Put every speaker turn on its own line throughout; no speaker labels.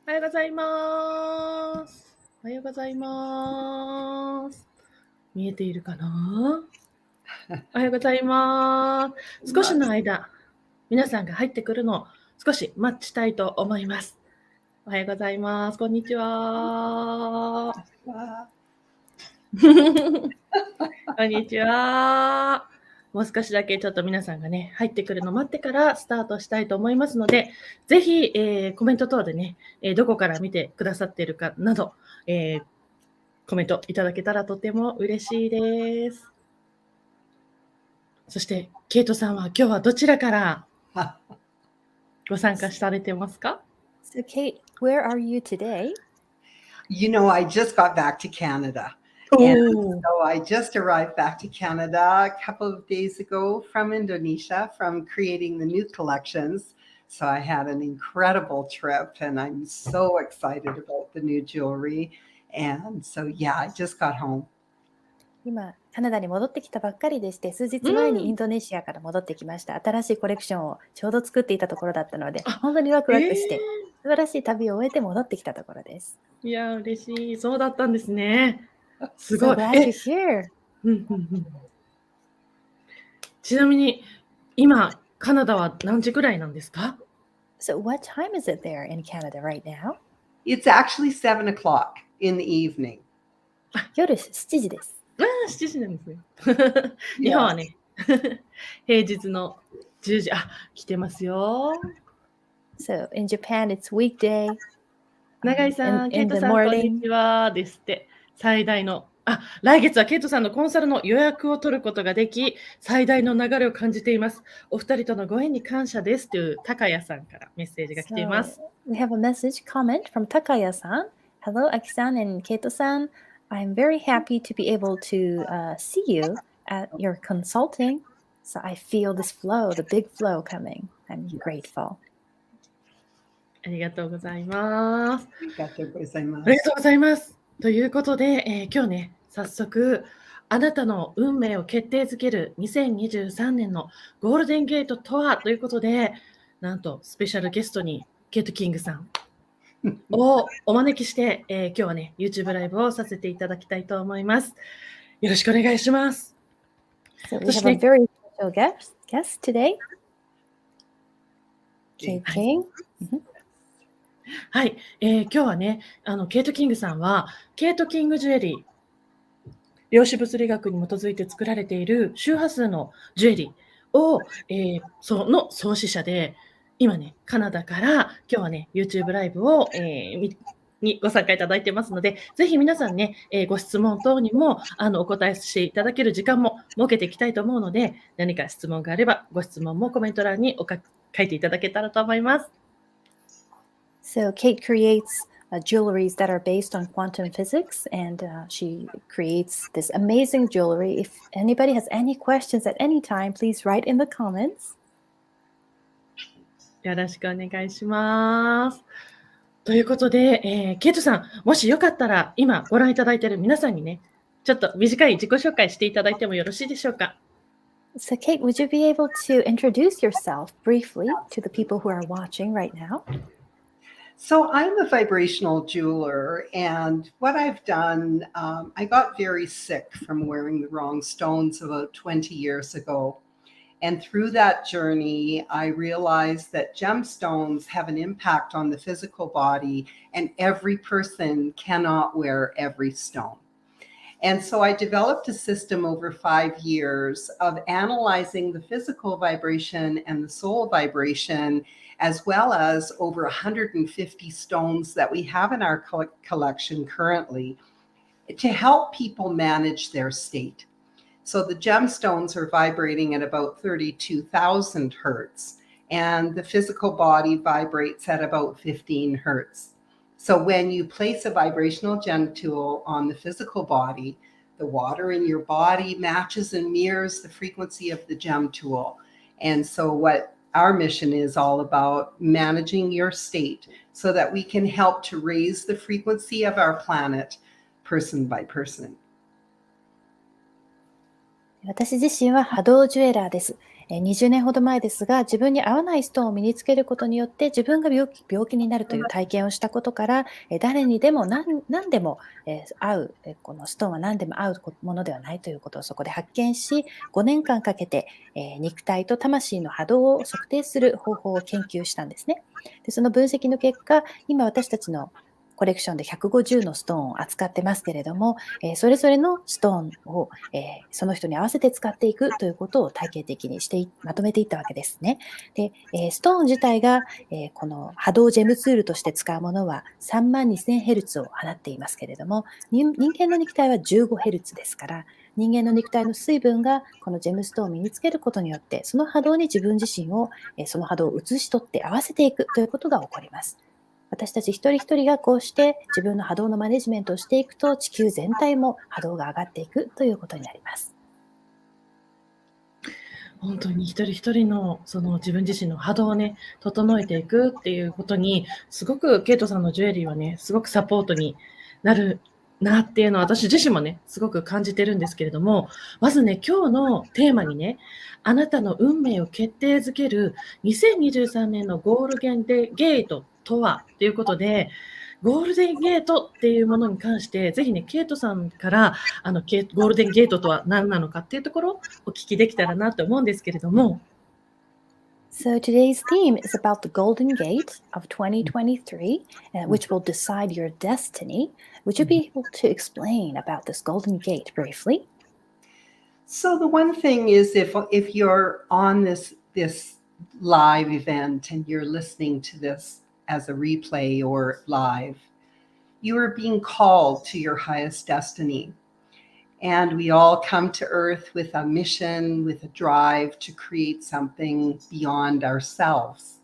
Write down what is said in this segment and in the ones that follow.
おはようございます。おはようございます。見えているかな？おはようございます。少しの間、皆さんが入ってくるのを少し待ちたいと思います。おはようございます。こんにちは。こんにちは。もう少しだけちょっと皆さんがね、入ってくるのを待ってからスタートしたいと思いますので、ぜひ、コメント等でね、どこから見てくださっているかなど、コメントいただけたらとても嬉しいです。そして、ケイトさんは今日はどちらからご参加されてますか？
So, Kate, where are you today?
You know, I just got back to Canada.
Oh.
And so I just arrived back to Canada a couple of days ago from Indonesia from creating the new collections. So I had an incredible trip and I'm so excited about the new jewelry. And so, yeah, I just got home.
今、カナダに戻ってきたばっかりでして、数日前にインドネシアから戻ってきました。新しいコレクションをちょうど作っていたところだったので、本当にワクワクして、素晴らしい旅を終えて戻ってきたところです。
いや、嬉しい。そうだったんですね。すごい。
So glad you're here.
ちなみに、今、カナダは何時ぐらいなんですか？
So what time is it there in Canada right now?
It's actually 7 o'clock in the evening.
夜7時です。
7時なんですね。日本はね、平日の10時。来てますよ。
So in Japan, it's weekday.
永井さん、ケイトさん、こんにちは。ですって。最大の、来月はケイトさんのコンサルの予約を取ることができ、最大の流れを感じています。お二人とのご縁に感謝ですという高谷さんからメッセージが来ています。
So, we have a message comment from Takaya-san. Hello, Aki-san and Keito-san. I'm very happy to be able to see you at your consulting. So I feel this flow, the big flow coming. I'm grateful.
ありがとうございます。
ありがとうございます。
ありがとうございます。ということで、今日ね、早速、あなたの運命を決定づける2023年のゴールデンゲートとはということで、なんとスペシャルゲストにケイトキングさんをお招きして、今日はね、YouTube ライブをさせていただきたいと思います。よろしくお願いします。
So we have a very special guest today. Kate King.
はい、今日はね、ケイトキングさんは、ケイトキングジュエリー、量子物理学に基づいて作られている周波数のジュエリーを、その創始者で、今ね、カナダから今日はね、YouTube ライブを、にご参加いただいてますので、ぜひ皆さんね、ご質問等にもお答えしていただける時間も設けていきたいと思うので、何か質問があれば、ご質問もコメント欄に書いていただけたらと思います。
So Kate creates jewelries that are based on quantum physics, and she creates this amazing jewelry. If anybody has any questions at any time, please write in the comments.
よろしくお願いします。ということで、ケイトさん、もしよかったら今ご覧いただいている皆さんにね、ちょっと短い自己紹介していただいてもよろしいでしょうか。
So Kate, would you be able to introduce yourself briefly to the people who are watching right now?
So I'm a vibrational jeweler, and what I've done, I got very sick from wearing the wrong stones about 20 years ago. And through that journey, I realized that gemstones have an impact on the physical body, and every person cannot wear every stone. And so I developed a system over 5 years of analyzing the physical vibration and the soul vibration, as well as over 150 stones that we have in our collection currently, to help people manage their state. So the gemstones are vibrating at about 32,000 hertz, and the physical body vibrates at about 15 hertz. So when you place a vibrational gem tool on the physical body, the water in your body matches and mirrors the frequency of the gem tool. And so what our mission is all about managing your state so that we can help to raise the frequency of our planet person by person.
私自身は波動ジュエラーです。20年ほど前ですが、自分に合わないストーンを身につけることによって自分が病気になるという体験をしたことから、誰にでも何でも合う、このストーンは何でも合うものではないということをそこで発見し、5年間かけて肉体と魂の波動を測定する方法を研究したんですね。で、その分析の結果、今私たちのコレクションで150のストーンを扱ってますけれども、それぞれのストーンを、その人に合わせて使っていくということを体系的にしてまとめていったわけですね。で、ストーン自体が、この波動ジェムツールとして使うものは 32,000Hz を放っていますけれども、人間の肉体は 15Hz ですから、人間の肉体の水分がこのジェムストーンを身につけることによって、その波動に自分自身を、その波動を移し取って合わせていくということが起こります。私たち一人一人がこうして自分の波動のマネジメントをしていくと、地球全体も波動が上がっていくということになります。
本当に一人一人のその自分自身の波動をね、整えていくっていうことに、すごくケイトさんのジュエリーはね、すごくサポートになるなっていうのは私自身もね、すごく感じてるんですけれども、まずね、今日のテーマにね、あなたの運命を決定づける2023年のゴールデンゲートとはということで、ゴールデンゲートっていうものに関して、ぜひね、ケイトさんからゴールデンゲートとは何なのかっていうところをお聞きできたらなと思うんですけれども。
So today's theme is about the Golden Gate of 2023, which will decide your destiny. Would you be able to explain about this Golden Gate briefly?
So the one thing is, if you're on this live event and you're listening to this as a replay or live, you are being called to your highest destiny. And we all come to Earth with a mission, with a drive to create something beyond ourselves.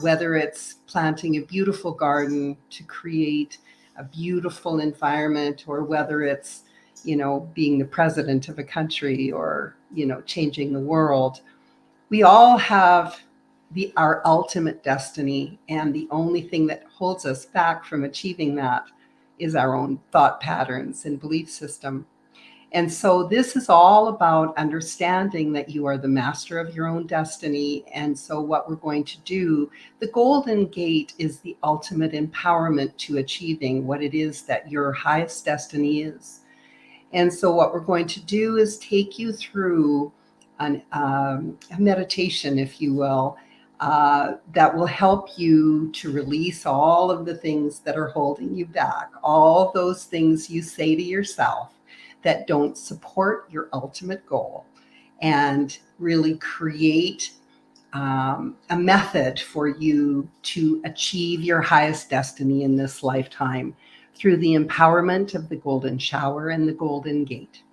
Whether it's planting a beautiful garden to create a beautiful environment, or whether it's, being the president of a country, or, changing the world. We all have our ultimate destiny, and the only thing that holds us back from achieving that is our own thought patterns and belief system. And so this is all about understanding that you are the master of your own destiny. And so what we're going to do, the Golden Gate is the ultimate empowerment to achieving what it is that your highest destiny is. And so what we're going to do is take you through a meditation, if you will, that will help you to release all of the things that are holding you back, all those things you say to yourself that don't support your ultimate goal, and really create a method for you to achieve your highest destiny in this lifetime through the empowerment of the golden shower and the golden gate.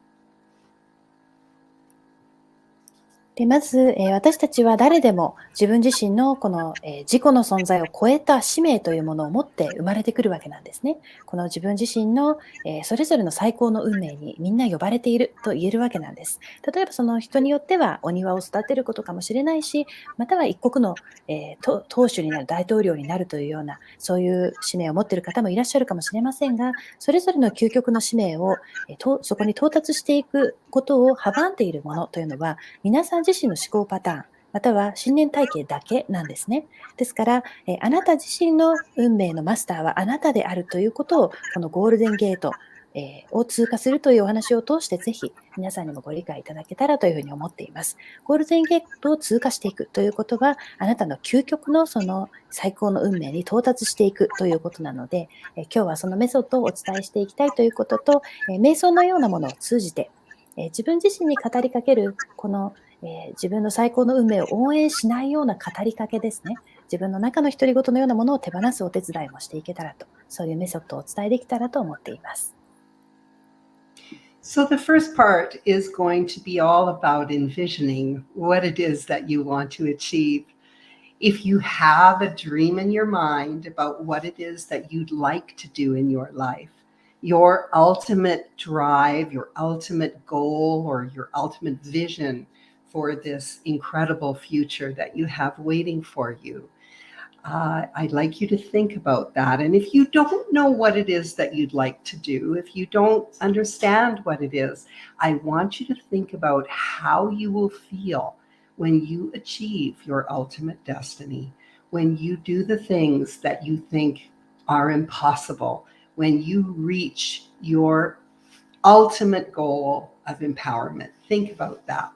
でまず、私たちは誰でも自分自身のこの、自己の存在を超えた使命というものを持って生まれてくるわけなんですね。この自分自身の、それぞれの最高の運命にみんな呼ばれていると言えるわけなんです。例えばその人によってはお庭を育てることかもしれないし、または一国の、党首になる、大統領になるというような、そういう使命を持っている方もいらっしゃるかもしれませんが、それぞれの究極の使命を、そこに到達していくことを阻んでいるものというのは、皆さん自身の思考パターン、または信念体系だけなんですね。ですから、あなた自身の運命のマスターはあなたであるということを、このゴールデンゲート、を通過するというお話を通して、ぜひ皆さんにもご理解いただけたらというふうに思っています。ゴールデンゲートを通過していくということは、あなたの究極のその最高の運命に到達していくということなので、今日はそのメソッドをお伝えしていきたいということと、瞑想のようなものを通じて、自分自身に語りかけるこの、自分の最高の運命を応援しないような語りかけですね。自分の中の独り言のようなものを手放すお手伝いもしていけたらと、そういうメソッドをお伝えできたらと思っています。
So the first part is going to be all about envisioning what it is that you want to achieve. If you have a dream in your mind about what it is that you'd like to do in your life, your ultimate drive, your ultimate goal, or your ultimate vision for this incredible future that you have waiting for you. I'd like you to think about that. And if you don't know what it is that you'd like to do, if you don't understand what it is, I want you to think about how you will feel when you achieve your ultimate destiny, when you do the things that you think are impossible, when you reach your ultimate goal of empowerment. Think about that.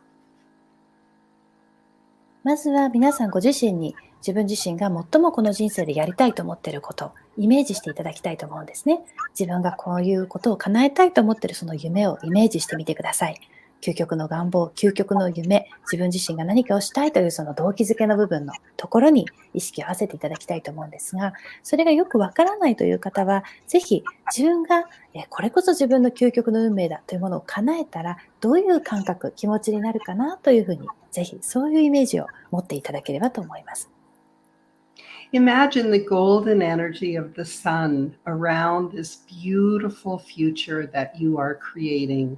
まずは皆さんご自身に自分自身が最もこの人生でやりたいと思っていることをイメージしていただきたいと思うんですね。自分がこういうことを叶えたいと思っているその夢をイメージしてみてください。究極の願望、究極の夢、自分自身が何かをしたいというその動機づけの部分のところに意識を合わせていただきたいと思うんですが、それがよくわからないという方は、ぜひ自分がこれこそ自分の究極の運命だというものを叶えたら、どういう感覚、気持ちになるかなというふうに、ぜひそういうイメージを持っていただければと思います。
Imagine the golden energy of the sun around this beautiful future that you are creating.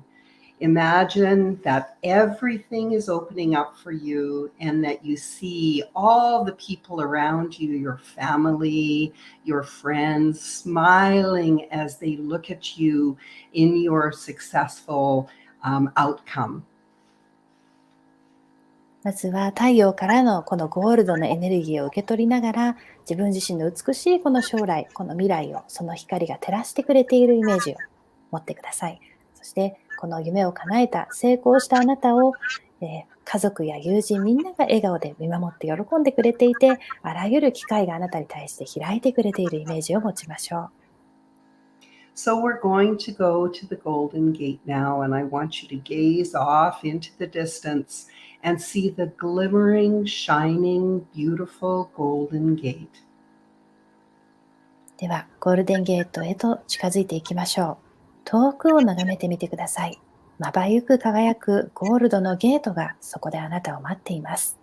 Imagine that everything is opening up for you and that you see all the people around you, your family, your friends, smiling as they look at you in your successful outcome.
まずは太陽からのこのゴールドのエネルギーを受け取りながら、自分自身の美しいこの将来、この未来をその光が照らしてくれているイメージを持ってください。そしてこの夢を叶えた、成功したあなたを、家族や友人みんなが笑顔で見守って喜んでくれていて、あらゆる機会があなたに対して開いてくれているイメージを持ちましょう。
So we're going to go to the Golden Gate now, and I want you to gaze off into the distance and see the glimmering, shining, beautiful Golden Gate.
では、ゴールデンゲートへと近づいていきましょう。遠くを眺めてみてください。まばゆく輝くゴールドのゲートがそこであなたを待っています。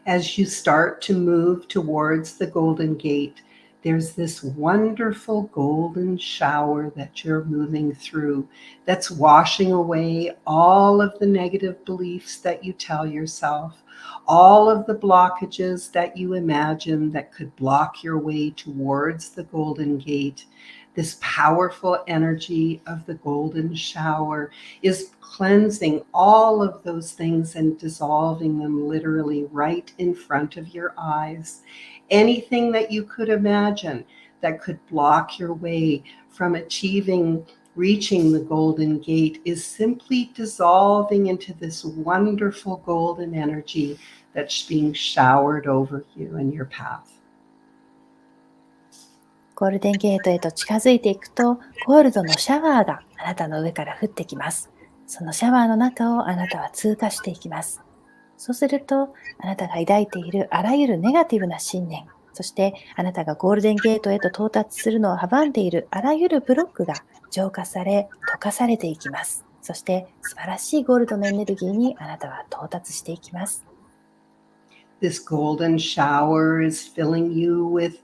As you start to move towards the Golden Gate, there's this wonderful golden shower that you're moving through that's washing away all of the negative beliefs that you tell yourself, all of the blockages that you imagine that could block your way towards the Golden Gate. This powerful energy of the golden shower is cleansing all of those things and dissolving them literally right in front of your eyes. Anything that you could imagine that could block your way from reaching the Golden Gate is simply dissolving into this wonderful golden energy that's being showered over you and your path.
ゴールデンゲートへと近づいていくと、ゴールドのシャワーがあなたの上から降ってきます。そのシャワーの中をあなたは通過していきます。そうすると、あなたが抱いているあらゆるネガティブな信念、そしてあなたがゴールデンゲートへと到達するのを阻んでいるあらゆるブロックが浄化され、溶かされていきます。そして素晴らしいゴールドのエネルギーにあなたは到達していきます。
This golden shower is filling you with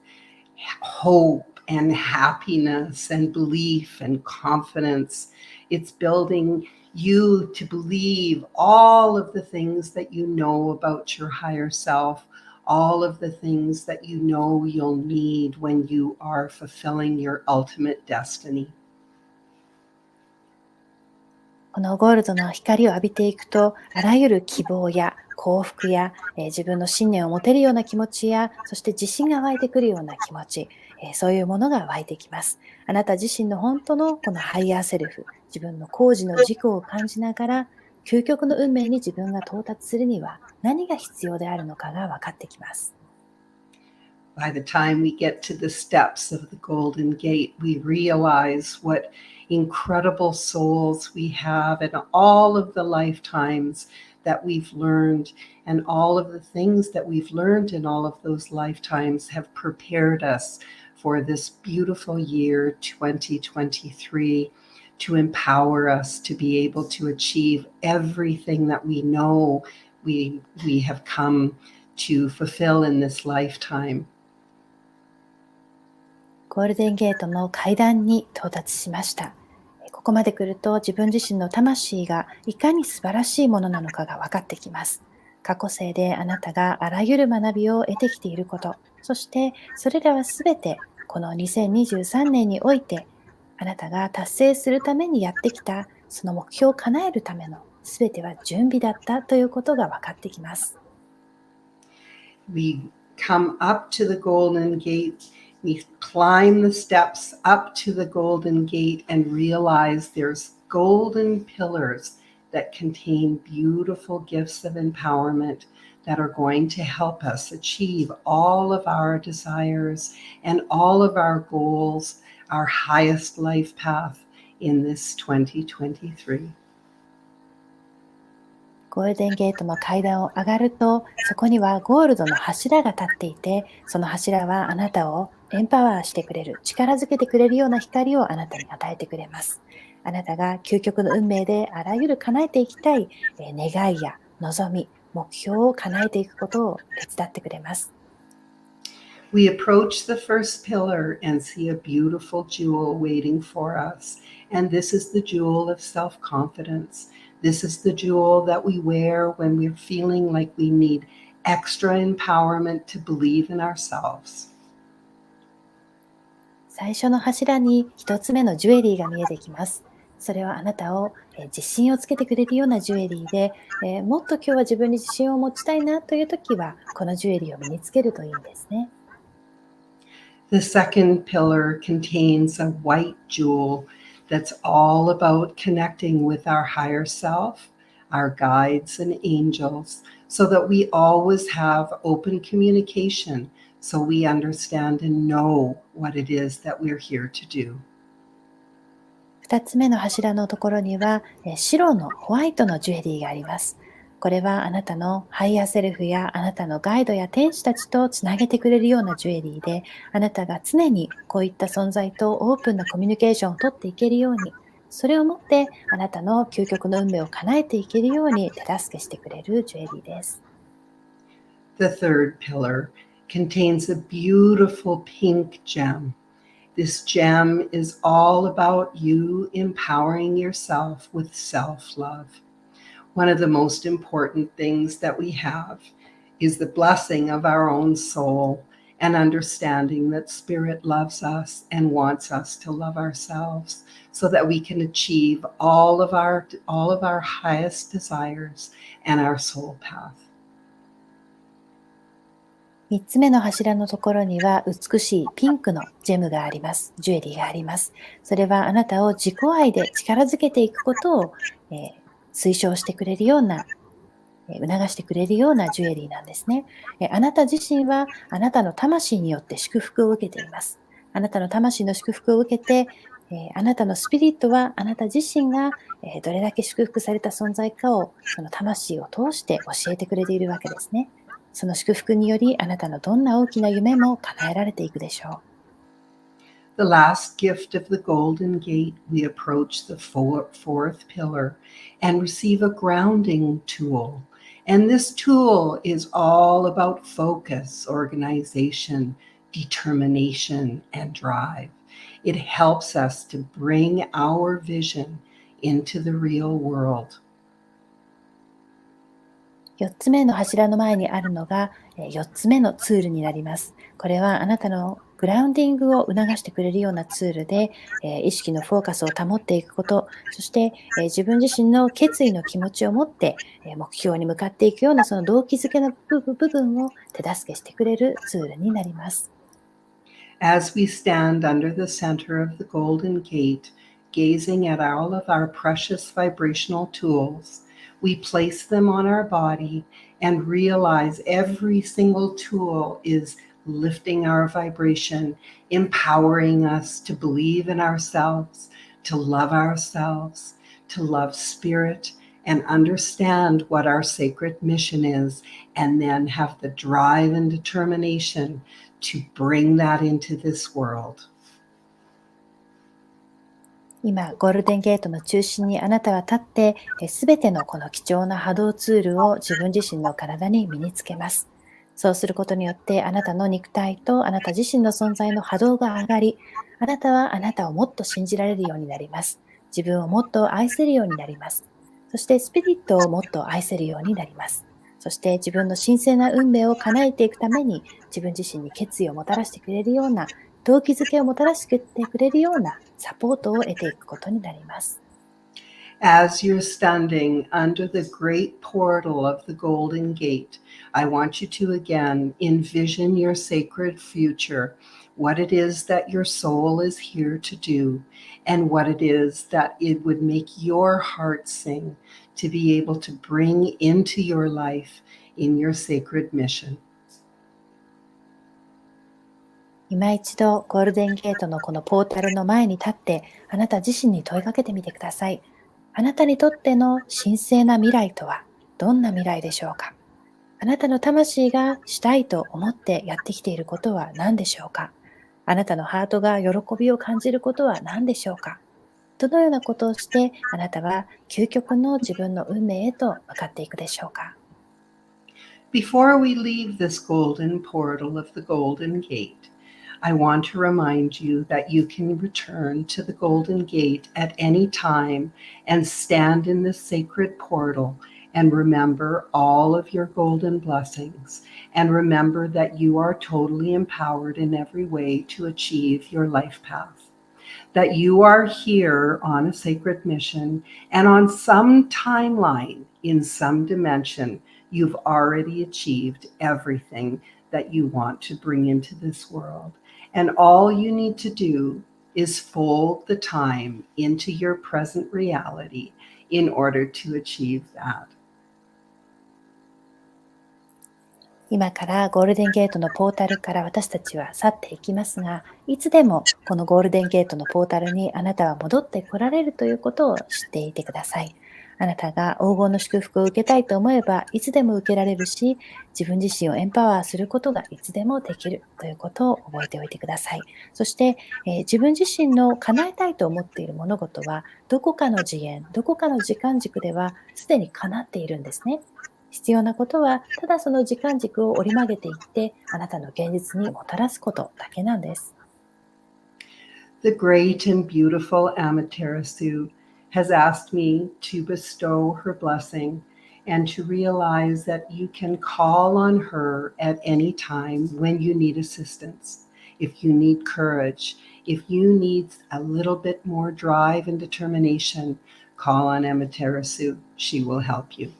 hope and happiness and belief and confidence. It's building you to believe all of the things that you know about your higher self, all of the things that you know you'll need when you are fulfilling your ultimate destiny.
このゴールドの光を浴びていくと、あらゆる希望や幸福や、自分の信念を持てるような気持ちや、そして自信が湧いてくるような気持ち、そういうものが湧いてきます。あなた自身の本当のこのハイヤーセルフ、自分の工事の自己を感じながら、究極の運命に自分が到達するには何が必要であるのかが分かってきます。
By the time we get to the steps of the Golden Gate, we realize what incredible souls we have and all of the lifetimes that we've learned and all of the things that we've learned in all of those lifetimes have prepared us for this beautiful year 2023 to empower us to be able to achieve everything that we know we have come to fulfill in this lifetime.
ゴールデンゲートの階段に到達しました。ここまで来ると自分自身の魂がいかに素晴らしいものなのかが分かってきます。過去世であなたがあらゆる学びを得てきていること、そしてそれらはすべてこの2023年においてあなたが達成するためにやってきたその目標を叶えるためのすべては準備だったということが分かってきます。
We come up to the golden gate. We climb the steps up to the golden gate and realize there's golden pillars that contain beautiful gifts of empowerment that are going to help us achieve all of our desires and all of our goals, our highest life path in this 2023.
ゴールデンゲートの階段を上がると、そこにはゴールドの柱が立っていて、その柱はあなたをエンパワーしてくれる、力づけてくれるような光をあなたに与えてくれます。あなたが究極の運命であらゆる叶えていきたい願いや望み、目標を叶えていくことを手伝ってくれます。
We approach the first pillar and see a beautiful jewel waiting for us. And this is the jewel of self-confidence. This is the jewel that we wear when we're feeling like we need extra empowerment to believe in ourselves.
最初の柱に一つ目のジュエリーが見えてきます。それはあなたを自信をつけてくれるようなジュエリーで、もっと今日は自分に自信を持ちたいなというときは、このジュエリーを身につけるといいんですね。
The second pillar contains a white jewel that's all about connecting with our higher self, our guides and angels, so that we always have open communication, so we understand and know what it is that we're here to do.
二つ目の柱のところには、白のホワイトのジュエリーがあります。これはあなたのハイヤーセルフやあなたのガイドや天使たちとつなげてくれるようなジュエリーで、あなたが常にこういった存在とオープンなコミュニケーションをとっていけるように、それをもってあなたの究極の運命を叶えていけるように手助けしてくれるジュエリーです。
The third pillar contains a beautiful pink gem. This gem is all about you empowering yourself with self-love. One of the most important things that we have is the blessing of our own soul and understanding that Spirit loves us and wants us to love ourselves so that we can achieve all of our highest desires and our soul path.
三つ目の柱のところには美しいピンクのジェムがあります。ジュエリーがあります。それはあなたを自己愛で力づけていくことを、推奨してくれるような、促してくれるようなジュエリーなんですね。あなた自身はあなたの魂によって祝福を受けています。あなたの魂の祝福を受けて、あなたのスピリットはあなた自身がどれだけ祝福された存在かをその魂を通して教えてくれているわけですね。その祝福によりあなたのどんな大きな夢も叶えられていくでしょう。
The last gift of the Golden Gate, we approach the fourth pillar and receive a grounding tool. And this tool is all about focus, organization, determination, and drive. It helps us to bring our vision into the real world.
4つ目の柱の前にあるのが4つ目のツールになります。これはあなたのグラウンディングを促してくれるようなツールで、意識のフォーカスを保っていくこと、そして自分自身の決意の気持ちを持って目標に向かっていくようなその動機づけの部分を手助けしてくれるツールになります。
As we stand under the center of the Golden Gate, gazing at all of our precious vibrational tools, we place them on our body and realize every single tool is lifting our vibration, empowering us to believe in ourselves, to love spirit, and understand what our sacred mission is, and then have the drive and determination to bring that into this world.
今、ゴールデンゲートの中心にあなたは立って、すべてのこの貴重な波動ツールを自分自身の体に身につけます。そうすることによって、あなたの肉体とあなた自身の存在の波動が上がり、あなたはあなたをもっと信じられるようになります。自分をもっと愛せるようになります。そしてスピリットをもっと愛せるようになります。そして自分の神聖な運命を叶えていくために、自分自身に決意をもたらしてくれるような、動機づけをもたらしてくれるようなサポートを得ていくことになります。
As you're standing under the great portal of the Golden Gate, I want you to again envision your sacred future, what it is that your soul is here to do, and what it is that it would make your heart sing to be able to bring into your life in your sacred mission.
今一度ゴールデンゲートのこのポータルの前に立って、あなた自身に問いかけてみてください。あなたにとっての神聖な未来とはどんな未来でしょうか？あなたの魂がしたいと思ってやってきていることは何でしょうか？あなたのハートが喜びを感じることは何でしょうか？どのようなことをしてあなたは究極の自分の運命へと向かっていくでしょうか？
Before we leave this golden portal of the Golden Gate, I want to remind you that you can return to the Golden Gate at any time and stand in this sacred portal and remember all of your golden blessings, and remember that you are totally empowered in every way to achieve your life path. That you are here on a sacred mission, and on some timeline, in some dimension, you've already achieved everything that you want to bring into this world. And all you need to do is fold the time into your present reality in order to achieve that.
今からゴールデンゲートのポータルから私たちは去っていきますが、いつでもこのゴールデンゲートのポータルにあなたは戻ってこられるということを知っていてください。あなたが黄金の祝福を受けたいと思えばいつでも受けられるし、自分自身をエンパワーすることがいつでもできるということを覚えておいてください。そして、自分自身の叶えたいと思っている物事はどこかの次元、どこかの時間軸ではすでに叶っているんですね。必要なことはただその時間軸を折り曲げていってあなたの現実にもたらすことだけなんです。
The great and beautiful Amaterasu has asked me to bestow her blessing and to realize that you can call on her at any time when you need assistance. If you need courage, if you need a little bit more drive and determination, call on Amaterasu. She will help you.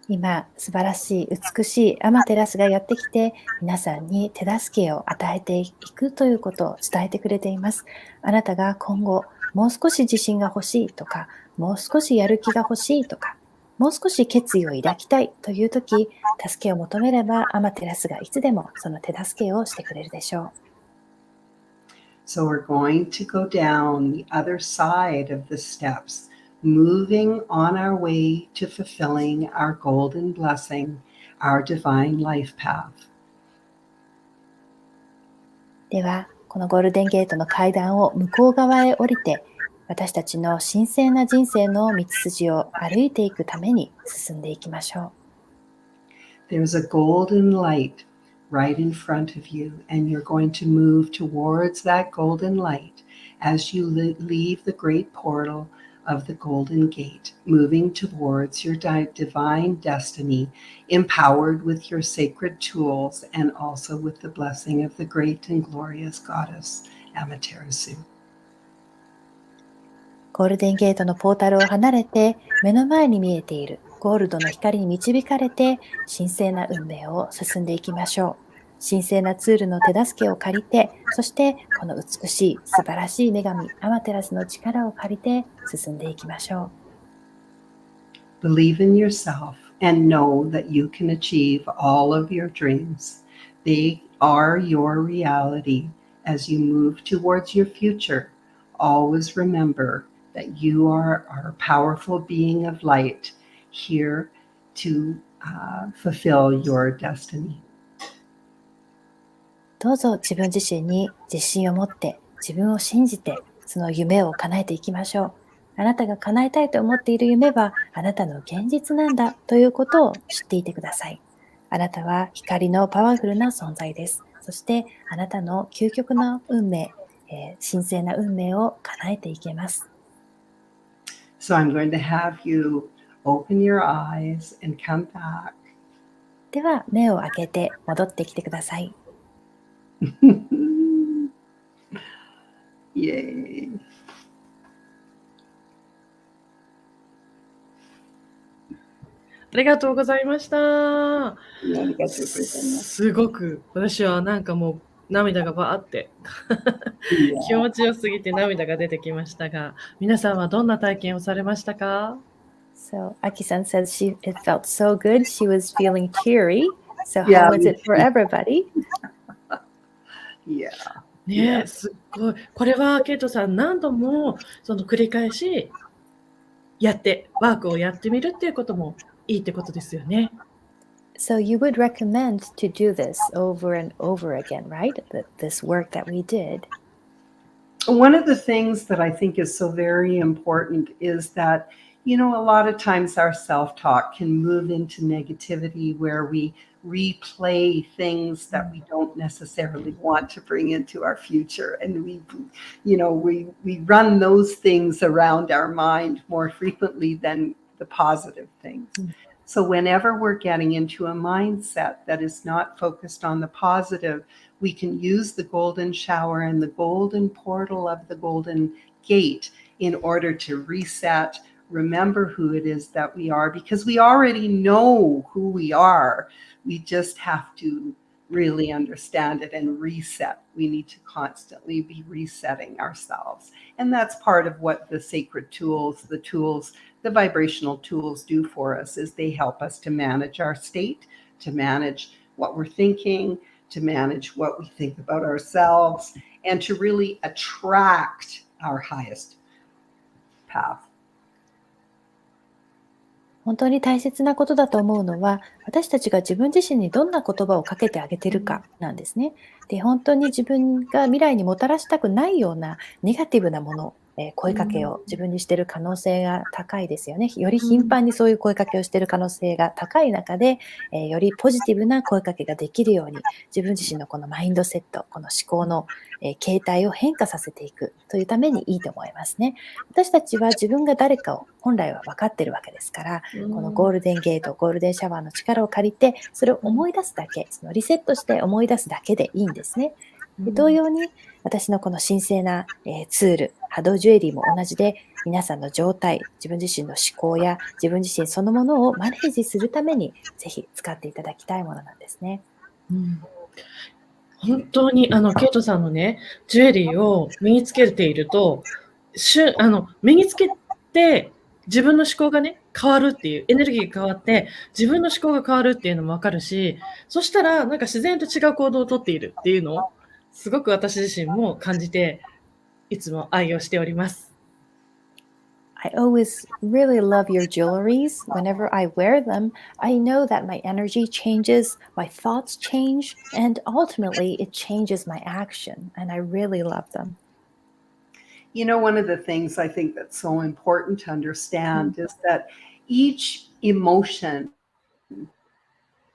今素晴らしい美しいアマテラスがやってきて皆さんに手助けを与えていくということを伝えてくれています。あなたが今後もう少し自信が欲しいとか、もう少しやる気が欲しいとか、もう少し決意を抱きたいというとき、助けを求めればアマテラスがいつでもその手助けをしてくれるでしょう。
So we're going to go down the other side of the steps, moving on our way to fulfilling our golden blessing, our divine life path.
では、このゴールデンゲートの階段を向こう側へ降りて、私たちの神聖な人生の道筋を歩いていくために進んでいきましょう。
There's a golden light right in front of you, and you're going to move towards that golden light as you leave the great portal of the Golden Gate, moving towards your divine destiny, empowered with your sacred tools and also with the blessing of the great and glorious goddess Amaterasu.
ゴールデンゲートのポータルを離れて目の前に見えているゴールドの光に導かれて神聖な運命を進んでいきましょう。神聖なツールの手助けを借りて、そしてこの美しい素晴らしい女神アマテラスの力を借りて進んでいきましょ
う。Believe in yourself and know that you can achieve all of your dreams. They are your reality as you move towards your future. Always remember that you are a powerful being of light here to fulfill your destiny.
どうぞ自分自身に自信を持って自分を信じてその夢を叶えていきましょう。あなたが叶えたいと思っている夢はあなたの現実なんだということを知っていてください。あなたは光のパワフルな存在です。そしてあなたの究極の運命、神聖な運命を叶えていけます。
So I'm going to have you open your eyes and come back.
では目を開けて戻ってきてください。
Yay.
りがとうございました。
ありがとうございます。
すごく、私はなんかもう涙がバーって気持ちよすぎて涙が出てきましたが、皆さんはどんな体験をされましたか？
So Aki-san says it felt so good. She was feeling teary. So
Yeah,
how was it for everybody?
Yeah.
ね、すっごい。これはケイトさん何度もその繰り返しワークをやってみるっていうこともいいってことですよね。
So you would recommend to do this over and over again, right? This work that we did.
One of the things that I think is so very important is that, a lot of times our self-talk can move into negativity where we replay things that we don't necessarily want to bring into our future. And we run those things around our mind more frequently than the positive things. So whenever we're getting into a mindset that is not focused on the positive, we can use the golden shower and the golden portal of the golden gate in order to reset, remember who it is that we are, because we already know who we are. We just have to really understand it and reset. We need to constantly be resetting ourselves. And that's part of what the sacred tools, the vibrational tools do for us, is they help us to manage our state, to manage what we're thinking, to manage what we think about ourselves, and to really attract our highest path.
本当に大切なことだと思うのは、私たちが自分自身にどんな言葉をかけてあげてるかなんですね。で、本当に自分が未来にもたらしたくないようなネガティブなもの、声かけを自分にしている可能性が高いですよね。より頻繁にそういう声かけをしている可能性が高い中で、よりポジティブな声かけができるように、自分自身のこのマインドセット、この思考の形態を変化させていくというためにいいと思いますね。私たちは自分が誰かを本来は分かっているわけですから、このゴールデンゲート、ゴールデンシャワーの力を借りて、それを思い出すだけ、そのリセットして思い出すだけでいいんですね。で同様に、私のこの神聖なツール、波動ジュエリーも同じで、皆さんの状態、自分自身の思考や自分自身そのものをマネージするために、ぜひ使っていただきたいものなんですね。
本当にケイトさんのね、ジュエリーを身につけていると、身につけて自分の思考がね、変わるっていう、エネルギーが変わって、自分の思考が変わるっていうのもわかるし、そしたらなんか自然と違う行動をとっているっていうのを、すごく私自身も感じて、いつも愛用しております。
I always really love your jewelries. Whenever I wear them, I know that my energy changes, my thoughts change, and ultimately it changes my action. And I really love them.
One of the things I think that's so important to understand is that each emotion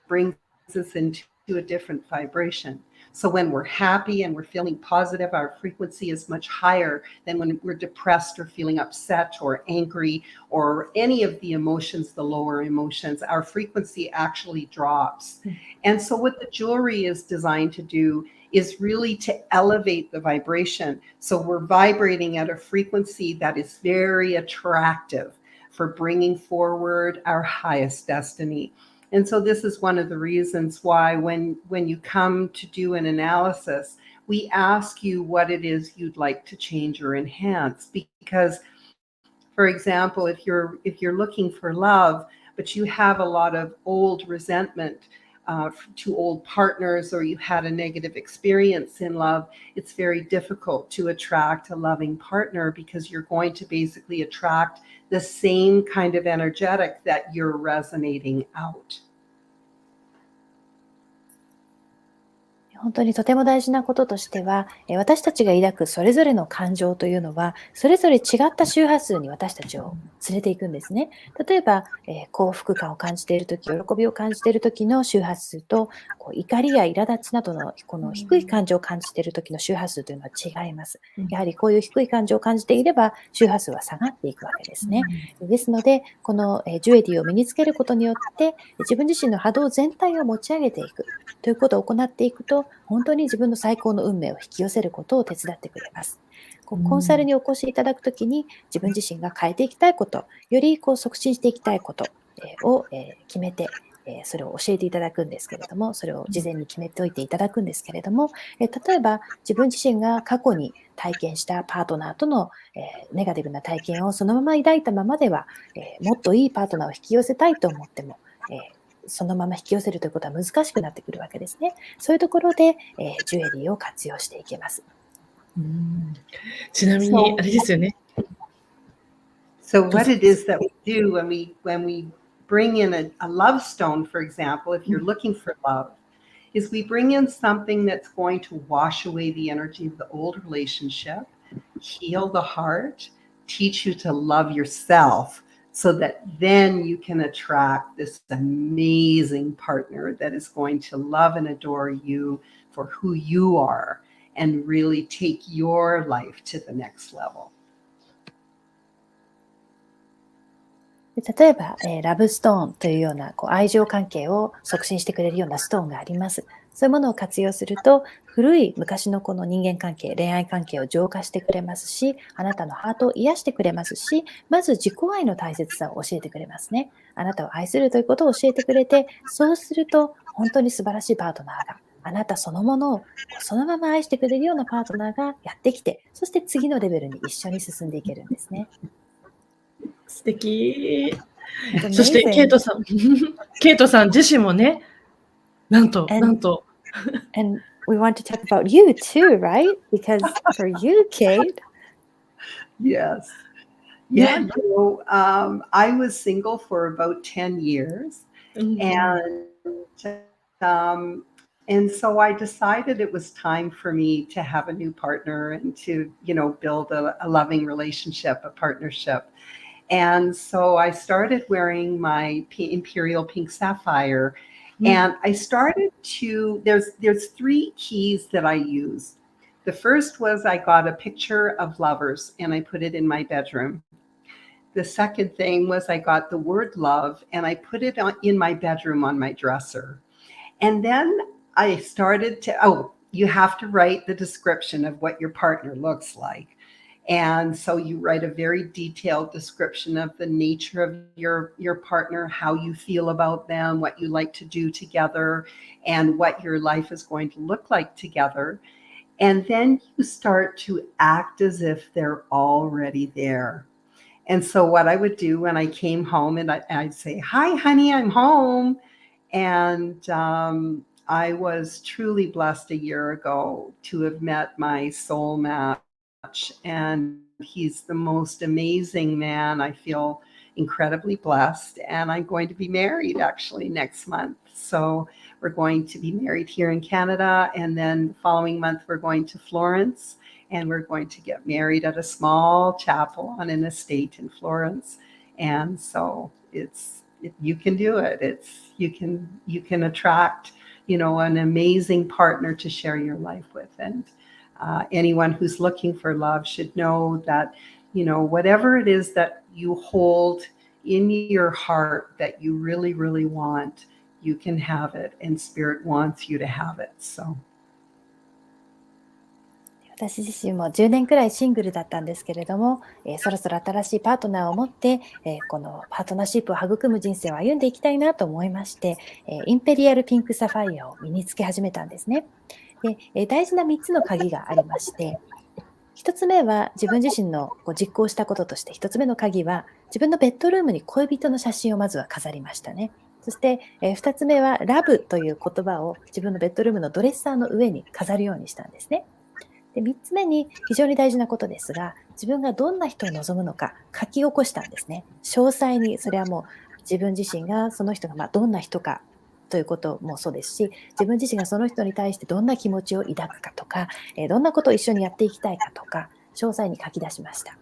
brings us into a different vibration. So when we're happy and we're feeling positive, our frequency is much higher than when we're depressed or feeling upset or angry or any of the emotions, the lower emotions. Our frequency actually drops. And so what the jewelry is designed to do is really to elevate the vibration. So we're vibrating at a frequency that is very attractive for bringing forward our highest destiny. And so this is one of the reasons why when you come to do an analysis, we ask you what it is you'd like to change or enhance. Because, for example, if you're looking for love, but you have a lot of old resentment to old partners, or you had a negative experience in love, it's very difficult to attract a loving partner, because you're going to basically attract the same kind of energetic that you're resonating out.
本当にとても大事なこととしては、私たちが抱くそれぞれの感情というのは、それぞれ違った周波数に私たちを連れていくんですね。例えば、幸福感を感じているとき、喜びを感じているときの周波数と、怒りや苛立ちなどのこの低い感情を感じているときの周波数というのは違います。やはりこういう低い感情を感じていれば、周波数は下がっていくわけですね。ですので、このジュエリーを身につけることによって、自分自身の波動全体を持ち上げていくということを行っていくと、本当に自分の最高の運命を引き寄せることを手伝ってくれます。コンサルにお越しいただくときに、自分自身が変えていきたいこと、より促進していきたいこと、を決めて、それを教えていただくんですけれども、それを事前に決めておいていただくんですけれども、例えば自分自身が過去に体験したパートナーとのネガティブな体験をそのまま抱いたままでは、もっといいパートナーを引き寄せたいと思っても、そのまま引き寄せるということは難しくなってくるわけですね。そういうところで、ジュエリーを活用していけます。
ちなみにあれですよね。
So what it is that we do when we bring in a love stone, for example, if you're looking for love, is we bring in something that's going to wash away the energy of the old relationship, heal the heart, teach you to love yourself, so that then you can attract this amazing partner that is going to love and adore you for who you are and really take your life to the next level.
例えば、ラブストーンというような愛情関係を促進してくれるようなストーンがあります。そういうものを活用すると、古い昔のこの人間関係、恋愛関係を浄化してくれますし、あなたのハートを癒してくれますし、まず自己愛の大切さを教えてくれますね。あなたを愛するということを教えてくれて、そうすると本当に素晴らしいパートナーが、あなたそのものをそのまま愛してくれるようなパートナーがやってきて、そして次のレベルに一緒に進んでいけるんですね。
素敵。そしてケイトさん自身もね、なんと。
And we want to talk about you too, right? Because for you, Kate.
Yes. Yeah. I was single for about 10 years. And so I decided it was time for me to have a new partner and to, build a loving relationship, a partnership. And so I started wearing my Imperial Pink Sapphire. And I started to, there's 3 keys that I use. The first was I got a picture of lovers and I put it in my bedroom. The second thing was I got the word love and I put it in my bedroom on my dresser. And then I started to, you have to write the description of what your partner looks like. And so you write a very detailed description of the nature of your partner, how you feel about them, what you like to do together, and what your life is going to look like together. And then you start to act as if they're already there. And so what I would do when I came home, and I'd say, "Hi, honey, I'm home." And I was truly blessed a year ago to have met my soul match. And he's the most amazing man. I feel incredibly blessed. And I'm going to be married actually next month. So we're going to be married here in Canada. And then the following month, we're going to Florence. And we're going to get married at a small chapel on an estate in Florence. And so you can do it. You can attract, an amazing partner to share your life with. And anyone who's looking for love should know that, whatever it is that you hold in your heart that you really, really want, you can have it, and Spirit wants you to have it. So.
私自身も10年くらいシングルだったんですけれども、そろそろ新しいパートナーを持って、このパートナーシップを育む人生を歩んでいきたいなと思いまして、インペリアルピンクサファイアを身につけ始めたんですね。で、大事な3つの鍵がありまして、1つ目は自分自身の実行したこととして、1つ目の鍵は自分のベッドルームに恋人の写真をまずは飾りましたね。そして、2つ目はラブという言葉を自分のベッドルームのドレッサーの上に飾るようにしたんですね。で、3つ目に非常に大事なことですが、自分がどんな人を望むのか書き起こしたんですね。詳細に、それはもう自分自身がその人がどんな人かということもそうですし、自分自身がその人に対してどんな気持ちを抱くかとか、どんなことを一緒にやっていきたいかとか、詳細に書き出しました。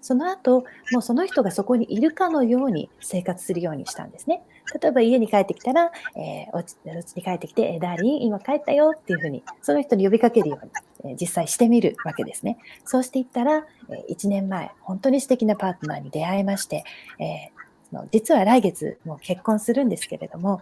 その後、もうその人がそこにいるかのように生活するようにしたんですね。例えば家に帰ってきたら、お家に帰ってきて、ダーリン、今帰ったよっていうふうに、その人に呼びかけるように、実際してみるわけですね。そうしていったら、1年前、本当に素敵なパートナーに出会いまして、実は来月もう結婚するんですけれども、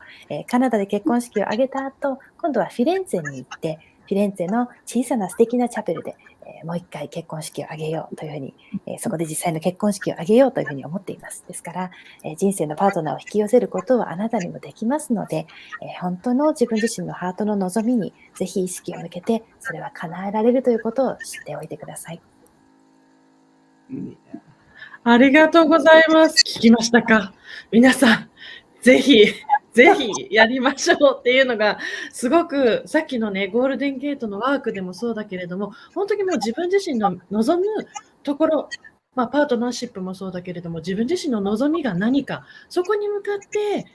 カナダで結婚式を挙げた後、今度はフィレンツェに行って、フィレンツェの小さな素敵なチャペルで、もう一回結婚式を挙げようというふうに、そこで実際の結婚式を挙げようというふうに思っています。ですから、人生のパートナーを引き寄せることはあなたにもできますので、本当の自分自身のハートの望みにぜひ意識を向けて、それは叶えられるということを知っておいてください。
ありがとうございます。聞きましたか？皆さん、ぜひやりましょうっていうのが、すごくさっきのね、ゴールデンゲートのワークでもそうだけれども、本当にもう自分自身の望むところ、パートナーシップもそうだけれども、自分自身の望みが何か、そこに向かって、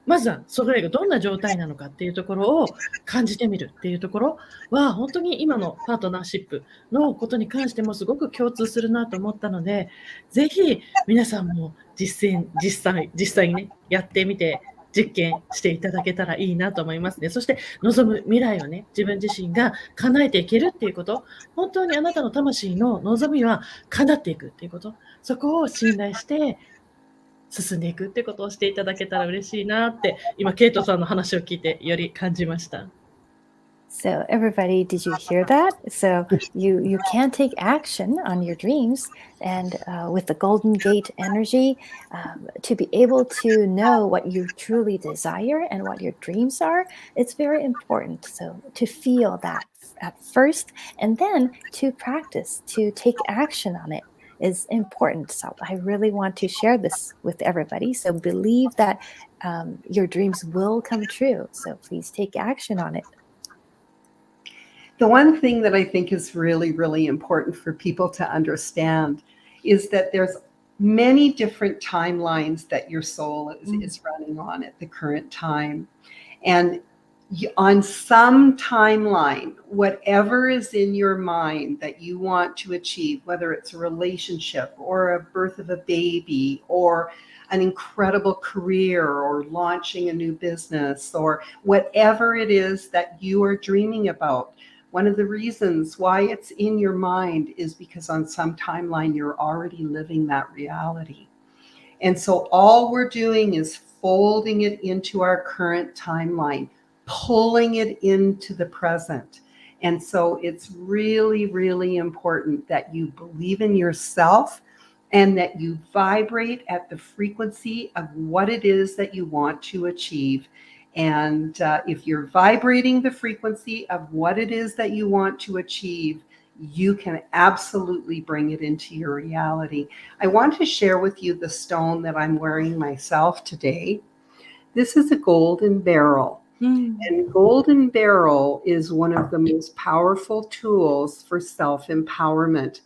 まずはそれがどんな状態なのかっていうところを感じてみるっていうところは、本当に今のパートナーシップのことに関してもすごく共通するなと思ったので、ぜひ皆さんも実際にね、やってみて、実験していただけたらいいなと思いますね。そして望む未来をね、自分自身が叶えていけるっていうこと、本当にあなたの魂の望みは叶っていくっていうこと、そこを信頼して進んでいくってことをしていただけたら嬉しいなって、今ケイトさんの話を聞いてより感じました。
So everybody, did you hear that? So you can take action on your dreams, and with the Golden Gate energy, to be able to know what you truly desire and what your dreams are, it's very important. So to feel that at first, and then to practice, to take action on it is important. So I really want to share this with everybody. So believe that your dreams will come true. So please take action on it.
The one thing that I think is really, really important for people to understand is that there's many different timelines that your soul is running on at the current time. And on some timeline, whatever is in your mind that you want to achieve, whether it's a relationship or a birth of a baby or an incredible career or launching a new business or whatever it is that you are dreaming about, one of the reasons why it's in your mind is because on some timeline you're already living that reality. And so all we're doing is folding it into our current timeline, pulling it into the present. And so it's really, really important that you believe in yourself and that you vibrate at the frequency of what it is that you want to achieve. And if you're vibrating the frequency of what it is that you want to achieve, you can absolutely bring it into your reality. I want to share with you the stone that I'm wearing myself today. This is a golden beryl. And golden beryl is one of the most powerful tools for self-empowerment.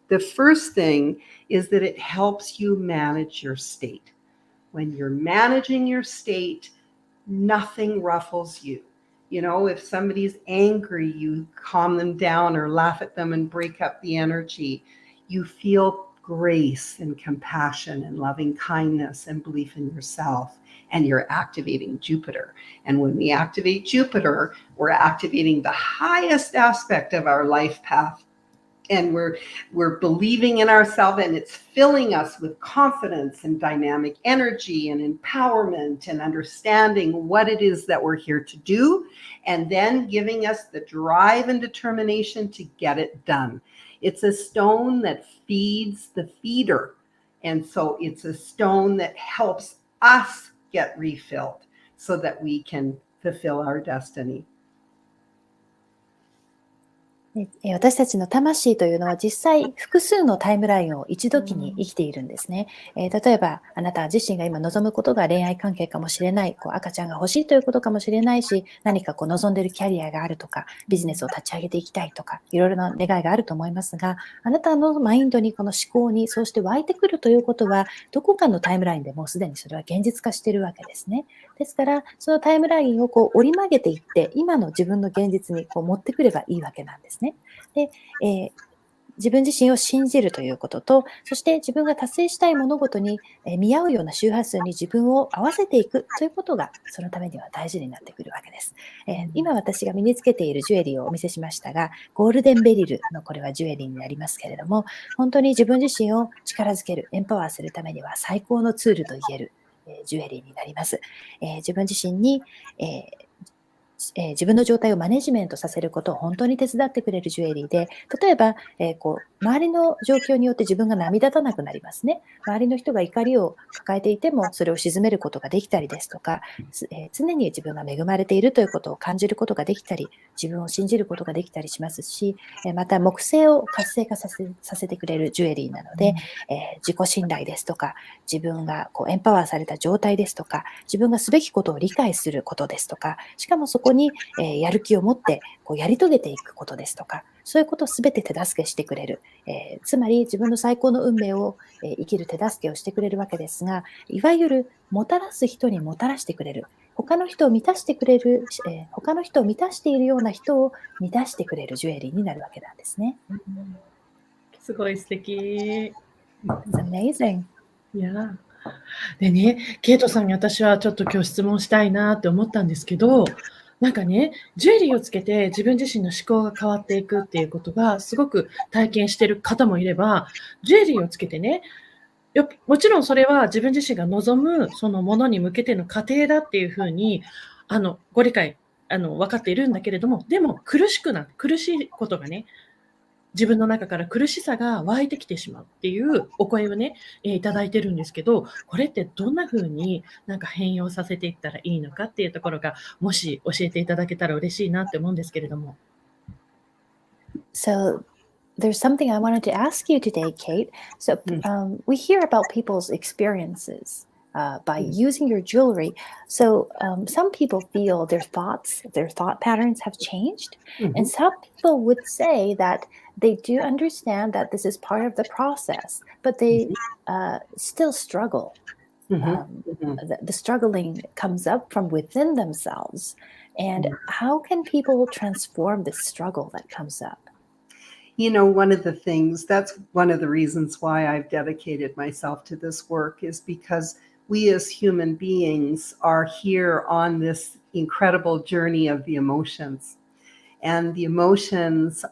The first thing is that it helps you manage your state. When you're managing your state, nothing ruffles you. You know, if somebody's angry, you calm them down or laugh at them and break up the energy. You feel grace and compassion and loving kindness and belief in yourself, and you're activating Jupiter. And when we activate Jupiter, we're activating the highest aspect of our life path. And we're believing in ourselves, and it's filling us with confidence and dynamic energy and empowerment and understanding what it is that we're here to do, and then giving us the drive and determination to get it done. It's a stone that feeds the feeder. And so it's a stone that helps us get refilled so that we can fulfill our destiny.
私たちの魂というのは実際複数のタイムラインを一時に生きているんですね。例えばあなた自身が今望むことが恋愛関係かもしれない、赤ちゃんが欲しいということかもしれないし、何か望んでいるキャリアがあるとか、ビジネスを立ち上げていきたいとか、いろいろな願いがあると思いますが、あなたのマインドにこの思考にそうして湧いてくるということは、どこかのタイムラインでもうすでにそれは現実化しているわけですね。ですから、そのタイムラインを折り曲げていって、今の自分の現実に持ってくればいいわけなんですね。で、自分自身を信じるということと、そして自分が達成したい物事に見合うような周波数に自分を合わせていくということが、そのためには大事になってくるわけです。今私が身につけているジュエリーをお見せしましたが、ゴールデンベリルのこれはジュエリーになりますけれども、本当に自分自身を力づける、エンパワーするためには最高のツールと言えるジュエリーになります。自分自身に自分の状態をマネジメントさせることを本当に手伝ってくれるジュエリーで、例えば、周りの状況によって自分が波立たなくなりますね。周りの人が怒りを抱えていても、それを鎮めることができたりですとか、常に自分が恵まれているということを感じることができたり、自分を信じることができたりしますし、また木星を活性化させてくれるジュエリーなので、自己信頼ですとか、自分がエンパワーされた状態ですとか、自分がすべきことを理解することですとか、しかもそこに、やる気を持ってやり遂げていくことですとか、そういうことをすべて手助けしてくれる、つまり自分の最高の運命を、生きる手助けをしてくれるわけですが、いわゆるもたらす人にもたらしてくれる、他の人を満たしてくれる、他の人を満たしているような人を満たしてくれるジュエリーになるわけなんですね。
すごい素敵。
It's amazing.
いやでね、ケイトさんに私はちょっと今日質問したいなって思ったんですけど、なんかね、ジュエリーをつけて自分自身の思考が変わっていくっていうことがすごく体験している方もいれば、ジュエリーをつけてね、もちろんそれは自分自身が望むそのものに向けての過程だっていうふうにご理解分かっているんだけれども、でも苦しいことがね、自分の中から苦しさが湧いてきてしまうっていうお声をね、いただいてるんですけど、これってどんな風になんか変容させていったらいいのかっていうところが、もし教えていただけたら嬉しいなって思うんですけれども。
So there's something I wanted to ask you today, Kate. So we hear about people's experiences by using your jewelry. So some people feel their thought patterns have changed. And some people would say that they do understand that this is part of the process, but they still struggle. The struggling comes up from within themselves. And how can people transform this struggle that comes up?
You know, one of the things, that's one of the reasons why I've dedicated myself to this work, is because we as human beings are here on this incredible journey of the emotions. And the emotions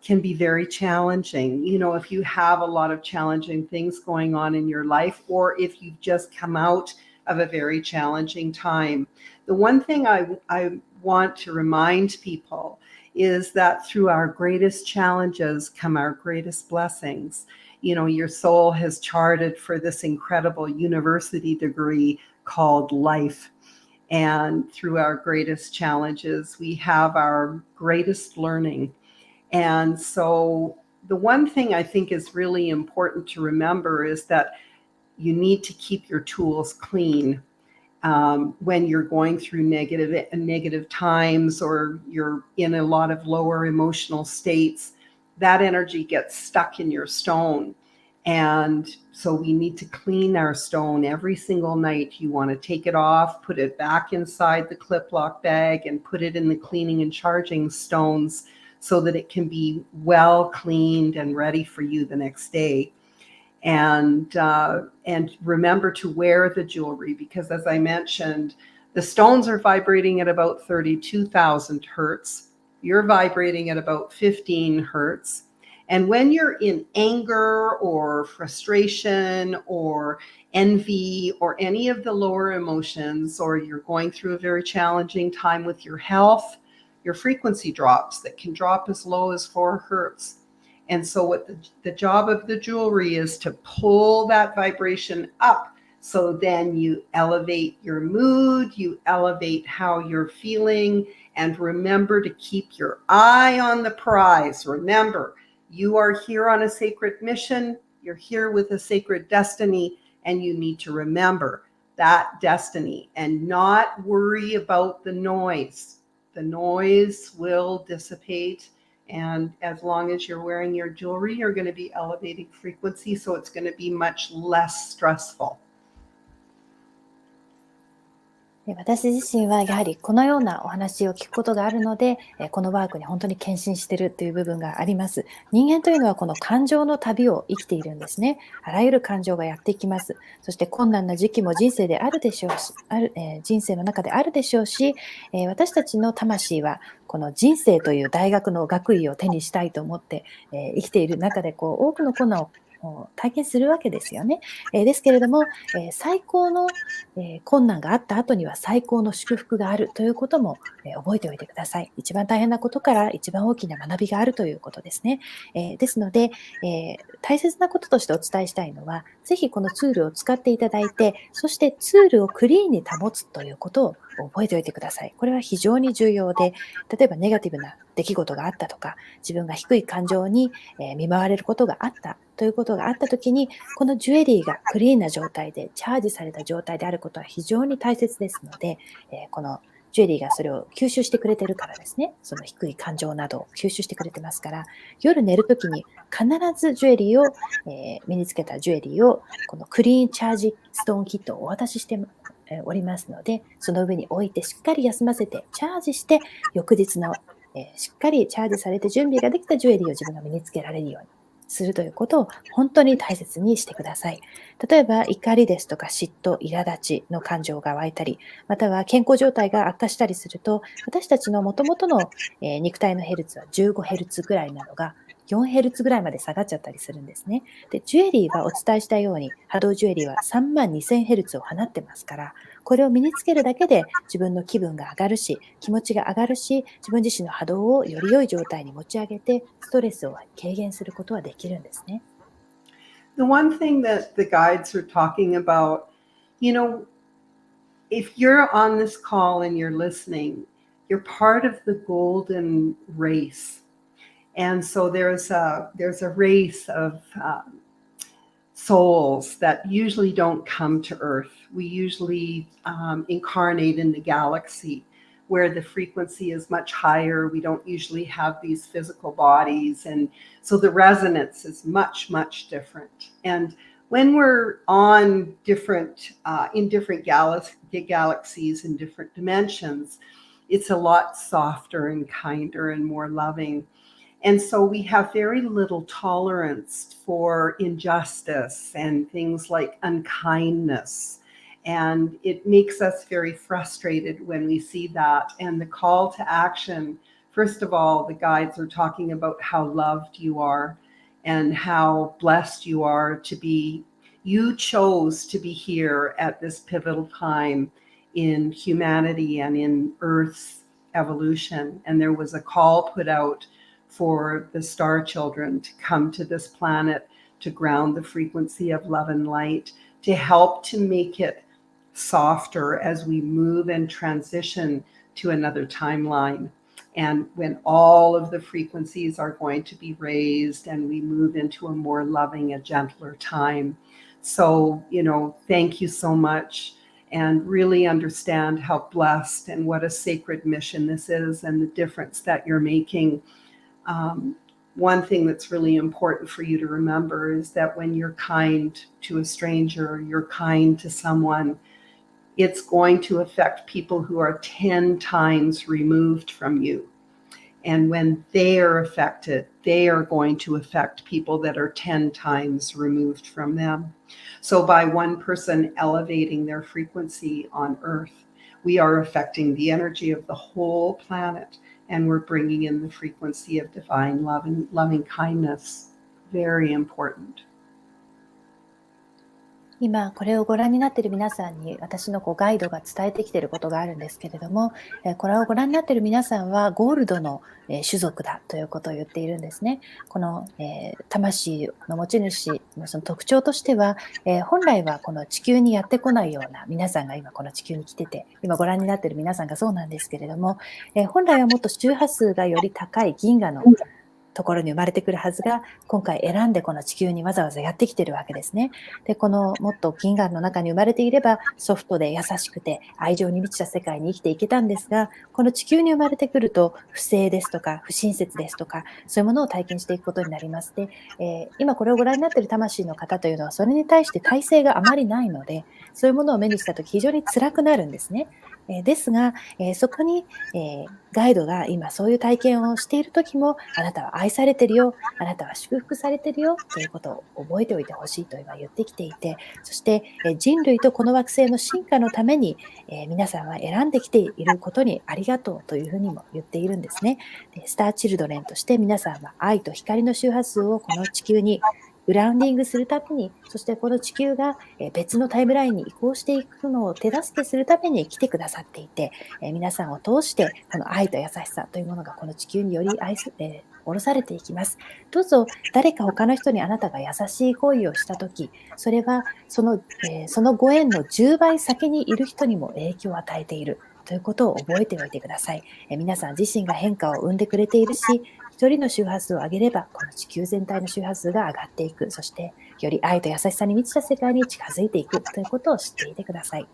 can be very challenging. You know, if you have a lot of challenging things going on in your life, or if you've just come out of a very challenging time. The one thing I want to remind people is that through our greatest challenges come our greatest blessings. You know, your soul has charted for this incredible university degree called life. And through our greatest challenges, we have our greatest learning. And so the one thing I think is really important to remember is that you need to keep your tools clean. When you're going through negative times, or you're in a lot of lower emotional states, that energy gets stuck in your stone. And so we need to clean our stone every single night. You want to take it off, put it back inside the clip lock bag, and put it in the cleaning and charging stones so that it can be well cleaned and ready for you the next day. And remember to wear the jewelry, because as I mentioned, the stones are vibrating at about 32,000 hertz. You're vibrating at about 15 hertz. And when you're in anger or frustration or envy or any of the lower emotions, or you're going through a very challenging time with your health, your frequency drops. That can drop as low as 4 hertz. And so what the job of the jewelry is to pull that vibration up. So then you elevate your mood, you elevate how you're feeling, and remember to keep your eye on the prize. Remember, you are here on a sacred mission. You're here with a sacred destiny, and you need to remember that destiny and not worry about the noise. The noise will dissipate. And as long as you're wearing your jewelry, you're going to be elevating frequency. So it's going to be much less stressful.
私自身はやはりこのようなお話を聞くことがあるので、このワークに本当に献身しているという部分があります。人間というのはこの感情の旅を生きているんですね。あらゆる感情がやってきます。そして困難な時期も人生であるでしょうし、人生の中であるでしょうし、私たちの魂はこの人生という大学の学位を手にしたいと思って、生きている中で多くの困難を体験するわけですよね。ですけれども、最高の、困難があった後には最高の祝福があるということも、覚えておいてください。一番大変なことから一番大きな学びがあるということですね。ですので、大切なこととしてお伝えしたいのは、ぜひこのツールを使っていただいて、そしてツールをクリーンに保つということを覚えておいてください。これは非常に重要で、例えばネガティブな出来事があったとか、自分が低い感情に見舞われることがあったということがあったときに、このジュエリーがクリーンな状態で、チャージされた状態であることは非常に大切ですので、このジュエリーがそれを吸収してくれてるからですね、その低い感情などを吸収してくれてますから、夜寝るときに必ずジュエリーを、身につけたジュエリーを、このクリーンチャージストーンキットをお渡ししておりますので、その上に置いてしっかり休ませて、チャージして、翌日のしっかりチャージされて準備ができたジュエリーを自分が身につけられるようにするということを本当に大切にしてください。例えば怒りですとか嫉妬、苛立ちの感情が湧いたり、または健康状態が悪化したりすると、私たちの元々の肉体のヘルツは 15Hz ぐらいなのが 4Hz ぐらいまで下がっちゃったりするんですね。で、ジュエリーはお伝えしたように、波動ジュエリーは 32,000Hz を放ってますから、これを身につけるだけで自分の気分が上がるし、気持ちが上がるし、自分自身の波動をより良い状態に持ち上げて、ストレスを軽減することはできるんですね。
The one thing that the guides are talking about, if you're on this call and you're listening, you're part of the golden race. And so there's a race of souls that usually don't come to Earth. We usually incarnate in the galaxy where the frequency is much higher. We don't usually have these physical bodies. And so the resonance is much, much different. And when we're on in different galaxies in different dimensions, it's a lot softer and kinder and more loving. And so we have very little tolerance for injustice and things like unkindness. And it makes us very frustrated when we see that. And the call to action, first of all, the guides are talking about how loved you are and how blessed you are to be. You chose to be here at this pivotal time in humanity and in Earth's evolution. And there was a call put out for the star children to come to this planet to ground the frequency of love and light, to help to make it softer as we move and transition to another timeline. And when all of the frequencies are going to be raised and we move into a more loving, a gentler time. So, thank you so much, and really understand how blessed and what a sacred mission this is and the difference that you're making. One thing that's really important for you to remember is that when you're kind to a stranger, you're kind to someone, it's going to affect people who are 10 times removed from you. And when they are affected, they are going to affect people that are 10 times removed from them. So by one person elevating their frequency on Earth, we are affecting the energy of the whole planet, and we're bringing in the frequency of divine love and loving kindness. Very important.
今これをご覧になっている皆さんに私のガイドが伝えてきていることがあるんですけれども、これをご覧になっている皆さんはゴールドの種族だということを言っているんですね。この魂の持ち主のその特徴としては、本来はこの地球にやってこないような皆さんが今この地球に来てて、今ご覧になっている皆さんがそうなんですけれども、本来はもっと周波数がより高い銀河のところに生まれてくるはずが、今回選んでこの地球にわざわざやってきてるわけですね。で、このもっと銀河の中に生まれていれば、ソフトで優しくて愛情に満ちた世界に生きていけたんですが、この地球に生まれてくると、不正ですとか、不親切ですとか、そういうものを体験していくことになります。で、今これをご覧になっている魂の方というのは、それに対して耐性があまりないので、そういうものを目にしたとき非常に辛くなるんですね。ですが、そこに、ガイドが今そういう体験をしているときも、あなたは愛されてるよ、あなたは祝福されてるよということを覚えておいてほしいと今言ってきていて、そして人類とこの惑星の進化のために、皆さんは選んできていることにありがとうというふうにも言っているんですね。でスターチルドレンとして皆さんは愛と光の周波数をこの地球にグラウンディングするために、そしてこの地球が別のタイムラインに移行していくのを手助けするために来てくださっていて、皆さんを通してこの愛と優しさというものがこの地球により下ろされていきます。どうぞ誰か他の人にあなたが優しい行為をしたとき、それはそのご縁の10倍先にいる人にも影響を与えているということを覚えておいてください。皆さん自身が変化を生んでくれているし、一人の周波数を上げれば、この地球全体の周波数が上がっていく。そして、より愛と優しさに満ちた世界に近づいていくということを知っていてください。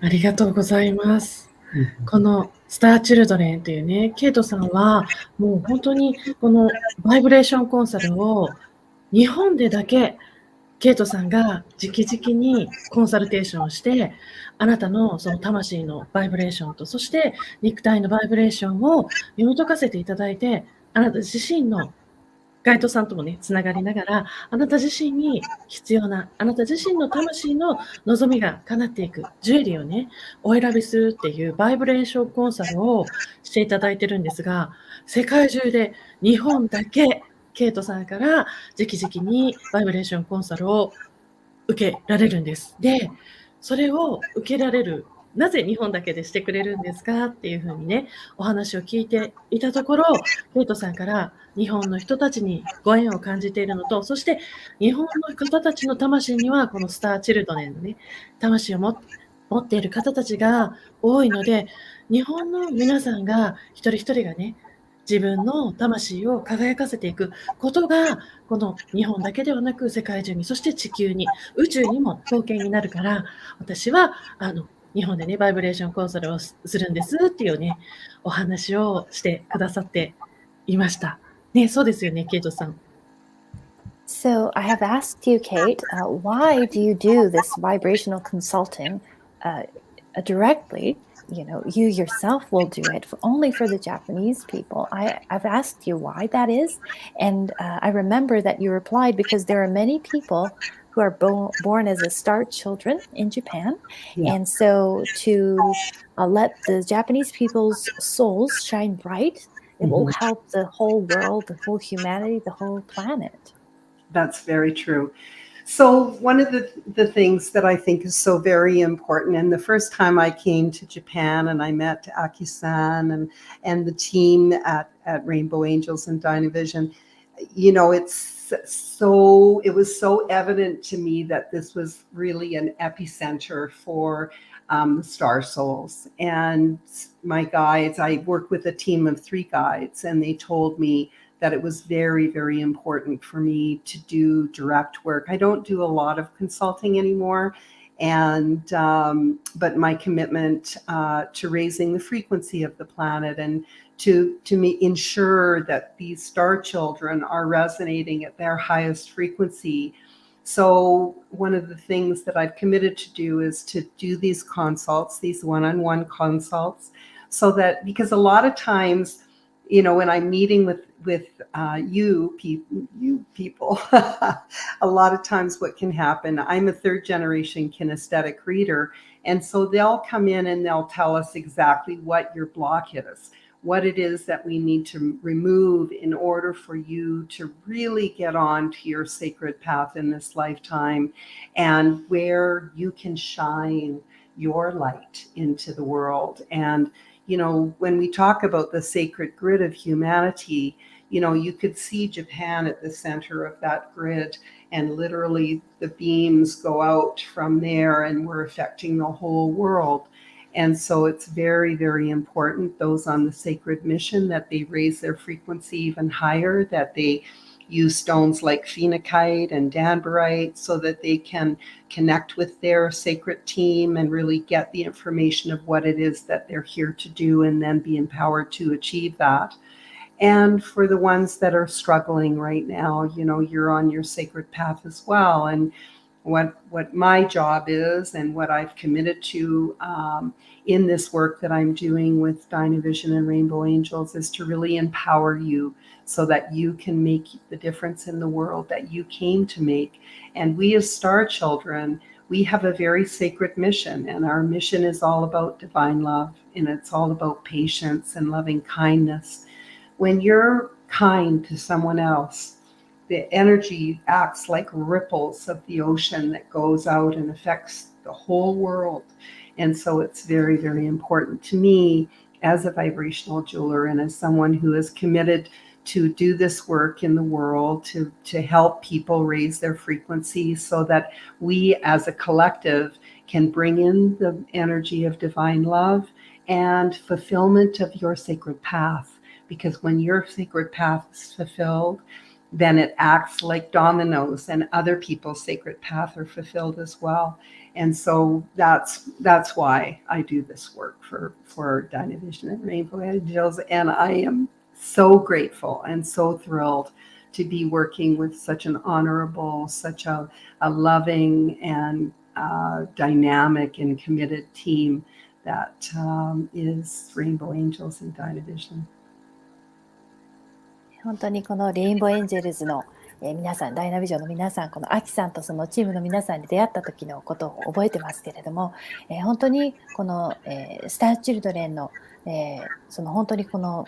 ありがとうございます。このスターチルドレンというね、ケイトさんはもう本当にこのバイブレーションコンサルを日本でだけケイトさんが直々にコンサルテーションをして、あなたのその魂のバイブレーションと、そして肉体のバイブレーションを読み解かせていただいて、あなた自身のガイドさんともね、つながりながら、あなた自身に必要な、あなた自身の魂の望みが叶っていくジュエリーをね、お選びするっていうバイブレーションコンサルをしていただいてるんですが、世界中で日本だけケイトさんから直々にバイブレーションコンサルを受けられるんです。で、それを受けられる、なぜ日本だけでしてくれるんですかっていうふうにね、お話を聞いていたところ、ケイトさんから日本の人たちにご縁を感じているのと、そして日本の方たちの魂にはこのスターチルドレンのね、魂を持っている方たちが多いので、日本の皆さんが一人一人がね、自分の魂を輝かせていくことが、この日本だけではなく世界中に、そして地球に、宇宙にも貢献になるから、私は日本でね、バイブレーションコンサルをするんですっていうね、お話をしてくださっていました。ね、そうですよね、ケイトさん。
So I have asked you, Kate, why do you do this vibrational consulting directly? You know, you yourself will do it only for the Japanese people. I've asked you why that is, and I remember that you replied because there are many people who are born as a star children in Japan,
Yeah.
and so to let the Japanese people's souls shine bright, it will help the whole world, the whole humanity, the whole planet.
That's very true. So one of the things that I think is so very important, and the first time I came to Japan and I met Aki-san and the team at Rainbow Angels and Dynavision, you know, it was so evident to me that this was really an epicenter for the star souls. And my guides, I work with a team of 3 guides, and they told me that it was very, very important for me to do direct work. I don't do a lot of consulting anymore, and but my commitment to raising the frequency of the planet and to ensure that these star children are resonating at their highest frequency. So one of the things that I've committed to do is to do these consults, these one-on-one consults, so that, because a lot of times, you know, when I'm meeting with you people, a lot of times what can happen, I'm a 3rd generation kinesthetic reader, and so they'll come in and they'll tell us exactly what your block is, what it is that we need to remove in order for you to really get on to your sacred path in this lifetime, and where you can shine your light into the world. And you know, when we talk about the sacred grid of humanity, you know, you could see Japan at the center of that grid, and literally the beams go out from there and we're affecting the whole world. And so it's very, very important, those on the sacred mission, that they raise their frequency even higher, that they use stones like phenakite and danbarite so that they can connect with their sacred team and really get the information of what it is that they're here to do, and then be empowered to achieve that. And for the ones that are struggling right now, you know, you're on your sacred path as well. And what my job is, and what I've committed to in this work that I'm doing with Dynavision and Rainbow Angels, is to really empower you so that you can make the difference in the world that you came to make. And we as star children, we have a very sacred mission, and our mission is all about divine love, and it's all about patience and loving kindness. When you're kind to someone else, the energy acts like ripples of the ocean that goes out and affects the whole world. And so it's very, very important to me as a vibrational jeweler and as someone who is committed to do this work in the world, to help people raise their frequency so that we as a collective can bring in the energy of divine love and fulfillment of your sacred path. Because when your sacred path is fulfilled, then it acts like dominoes and other people's sacred path are fulfilled as well. And so that's why I do this work for Dynavision and Rainbow Angels. And I am so grateful and so thrilled to be working with such an honorable, such a loving and dynamic and committed team that is Rainbow Angels and Dynavision.
本当にこのレインボーエンジェルズの皆さん、ダイナビジョンの皆さん、このアキさんとそのチームの皆さんに出会った時のことを覚えてますけれども、本当にこのスターチルドレンのその本当にこの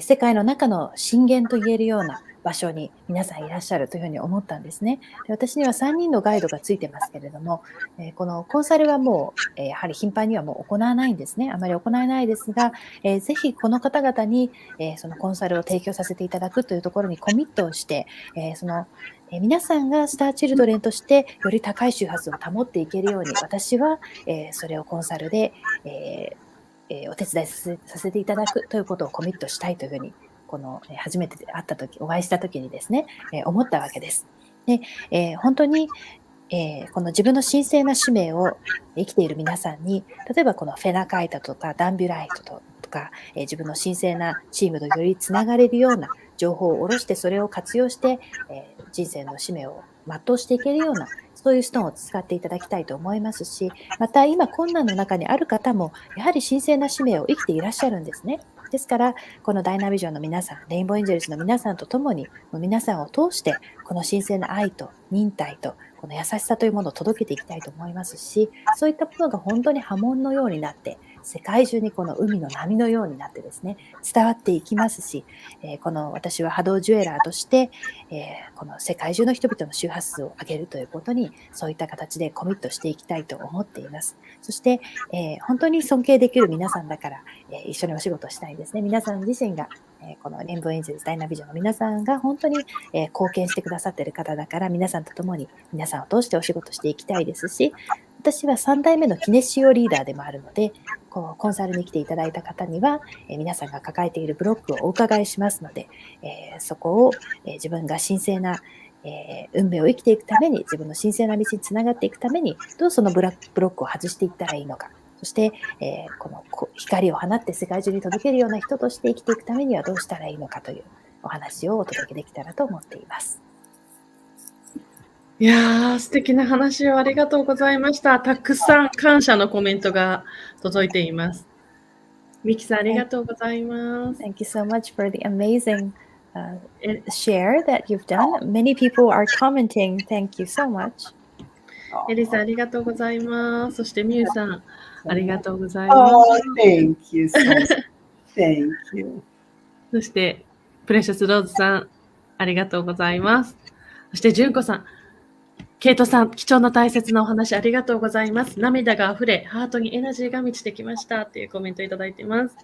世界の中の震源と言えるような場所に皆さんいらっしゃるというふうに思ったんですね。で、私には3人のガイドがついてますけれども、このコンサルはもうやはり頻繁にはもう行わないんですね。あまり行えないですが、ぜひこの方々にそのコンサルを提供させていただくというところにコミットをして、その皆さんがスターチルドレンとしてより高い周波数を保っていけるように、私はそれをコンサルでお手伝いさせていただくということをコミットしたいというふうに、この初めてお会いした時にですね、思ったわけです。で、本当に、この自分の神聖な使命を生きている皆さんに、例えばこのフェナカイトとかダンビュライトとか、自分の神聖なチームとよりつながれるような情報を下ろして、それを活用して、人生の使命を全うしていけるような、そういうストーンを使っていただきたいと思いますし、また今困難の中にある方もやはり神聖な使命を生きていらっしゃるんですね。ですからこのダイナビジョンの皆さん、レインボーエンジェルズの皆さんと共に、皆さんを通してこの神聖な愛と忍耐とこの優しさというものを届けていきたいと思いますし、そういったものが本当に波紋のようになって世界中にこの海の波のようになってですね、伝わっていきますし、この私は波動ジュエラーとして、この世界中の人々の周波数を上げるということに、そういった形でコミットしていきたいと思っています。そして、本当に尊敬できる皆さんだから、一緒にお仕事したいですね。皆さん自身が、このレインボーエンジェルズダイナビジョンの皆さんが本当に、貢献してくださっている方だから、皆さんと共に皆さんを通してお仕事していきたいですし、私は3代目のキネシオリーダーでもあるので、こうコンサルに来ていただいた方には、皆さんが抱えているブロックをお伺いしますので、そこを、自分が神聖な、運命を生きていくために、自分の神聖な道につながっていくために、どうそのブロックを外していったらいいのか、そして、この光を放って世界中に届けるような人として生きていくためにはどうしたらいいのかというお話をお届けできたらと思っています。
いやー、素敵な話をありがとうございました。たくさん感謝のコメントが届いています。ミキさん、ありがとうございます。
Thank you so much for the amazing share that you've done. Many people are commenting. Thank you so much.
エリさん、ありがとうございます。そしてミュウさん、ありがとうございます。
Thank you so much. Thank you.
そしてプレシャスローズさん、ありがとうございます。そして純子さん、ケイトさん、貴重な大切なお話ありがとうございます。涙があふれ、ハートにエナジーが満ちてきましたっていうコメントいただいています。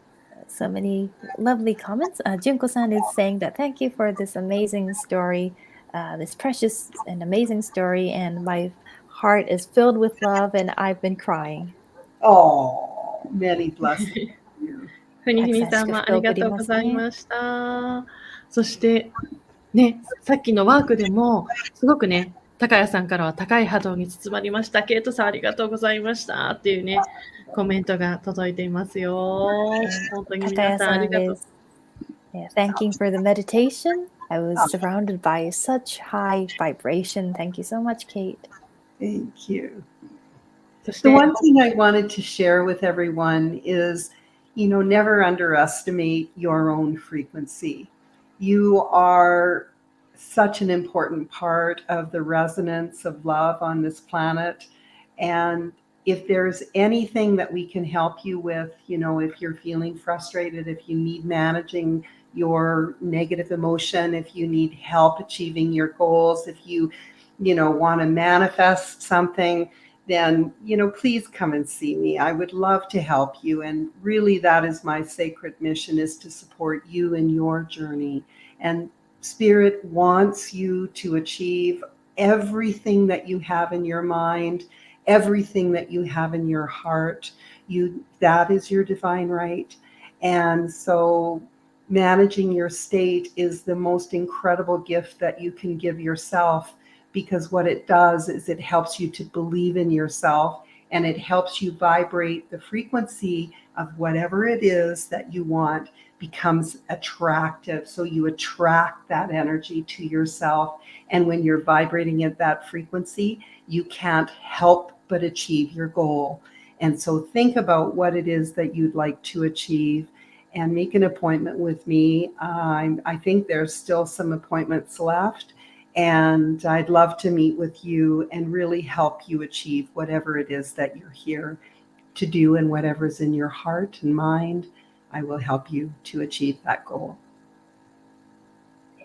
So many lovely comments. Junko-san is saying that thank you for this amazing story, this precious and amazing story, and my heart is filled with love, and I've been crying.
Oh, many blessings.
ふにふにさんもありがとうございました。そしてね、さっきのワークでもすごくね、高谷さんからは高い波動に包まれました。ケイトさんありがとうございましたっていうね、コメントが届いていますよ。本当に皆さんありがとう。
Thanking for the meditation. I was surrounded by such high vibration. Thank you so much, Kate.
Thank you. The one thing I wanted to share with everyone is, never underestimate your own frequency. You are such an important part of the resonance of love on this planet. And if there's anything that we can help you with, if you're feeling frustrated, if you need managing your negative emotion, if you need help achieving your goals, if you want to manifest something, then, please come and see me. I would love to help you. And really, that is my sacred mission, is to support you in your journey. And Spirit wants you to achieve everything that you have in your mind, everything that you have in your heart. That is your divine right. And so managing your state is the most incredible gift that you can give yourself, because what it does is it helps you to believe in yourself, and it helps you vibrate the frequency of whatever it is that you want becomes attractive. So you attract that energy to yourself. And when you're vibrating at that frequency, you can't help but achieve your goal. And so think about what it is that you'd like to achieve and make an appointment with me. I think there's still some appointments left. And I'd love to meet with you and really help you achieve whatever it is that you're here to do, and whatever's in your heart and mind, I will help you to achieve that goal.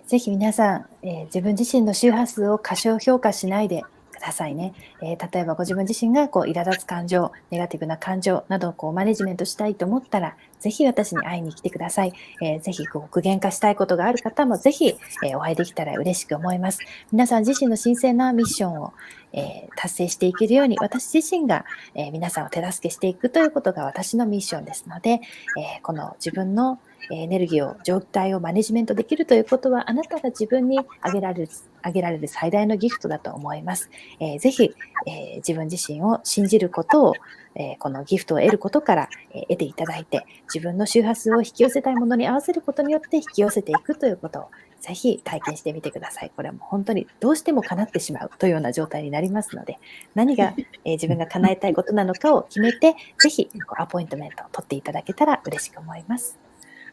ぜひ皆さん、自分自身の周波数を過小評価しないでくださいね。例えばご自分自身が苛立つ感情、ネガティブな感情などをマネジメントしたいと思ったら、ぜひ私に会いに来てください。ぜひ具現化したいことがある方もぜひ、お会いできたら嬉しく思います。皆さん自身の神聖なミッションを、達成していけるように、私自身が、皆さんを手助けしていくということが私のミッションですので、この自分のエネルギーを、状態をマネジメントできるということは、あなたが自分にあげられる最大のギフトだと思います。ぜひ、自分自身を信じることを、このギフトを得ることから、得ていただいて、自分の周波数を引き寄せたいものに合わせることによって引き寄せていくということをぜひ体験してみてください。これはもう本当にどうしても叶ってしまうというような状態になりますので、何が、自分が叶えたいことなのかを決めて、ぜひアポイントメントを取っていただけたら嬉しく思います。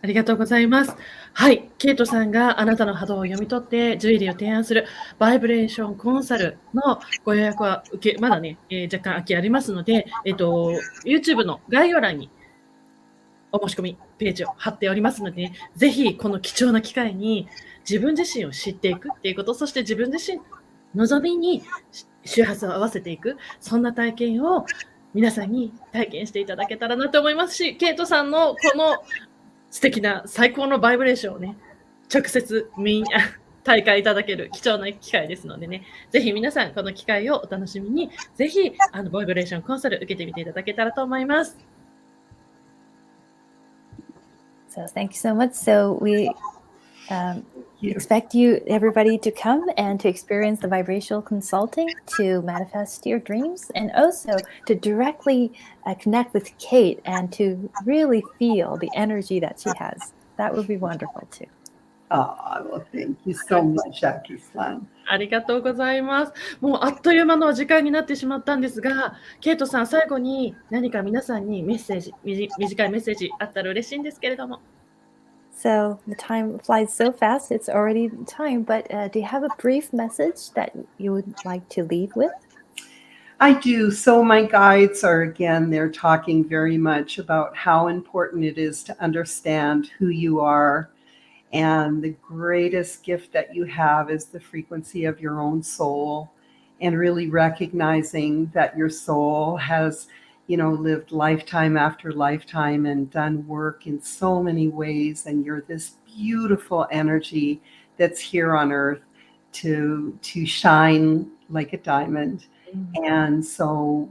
ありがとうございます。はい、ケイトさんがあなたの波動を読み取ってジュエリーを提案するバイブレーションコンサルのご予約はまだね、若干空きありますので、YouTube の概要欄にお申し込みページを貼っておりますので、ね、ぜひこの貴重な機会に自分自身を知っていくっていうこと、そして自分自身の望みに周波数を合わせていく、そんな体験を皆さんに体験していただけたらなと思いますし、ケイトさんのこの素敵な最高のバイブレーションをね、直接体感いただける貴重な機会ですのでね、ぜひ皆さんこの機会をお楽しみに、ぜひバイブレーションコンサル受けてみていただけたらと思います。
So thank you so much. So we expect everybody to come and to experience the vibrational consulting, to manifest your dreams, and also to directly connect with Kate and to really feel the energy that she has. That would be wonderful too.
Well, thank you so much, Aki-san.
ありがとうございます。もうあっという間の時間になってしまったんですが、ケイトさん、最後に何か皆さんにメッセージ、短いメッセージあったら嬉しいんですけれども。
So the time flies so fast, it's already time, but do you have a brief message that you would like to leave with?
I do. So my guides are, again, they're talking very much about how important it is to understand who you are. And the greatest gift that you have is the frequency of your own soul, and really recognizing that your soul has, lived lifetime after lifetime and done work in so many ways. And you're this beautiful energy that's here on earth to shine like a diamond. Mm-hmm. And so,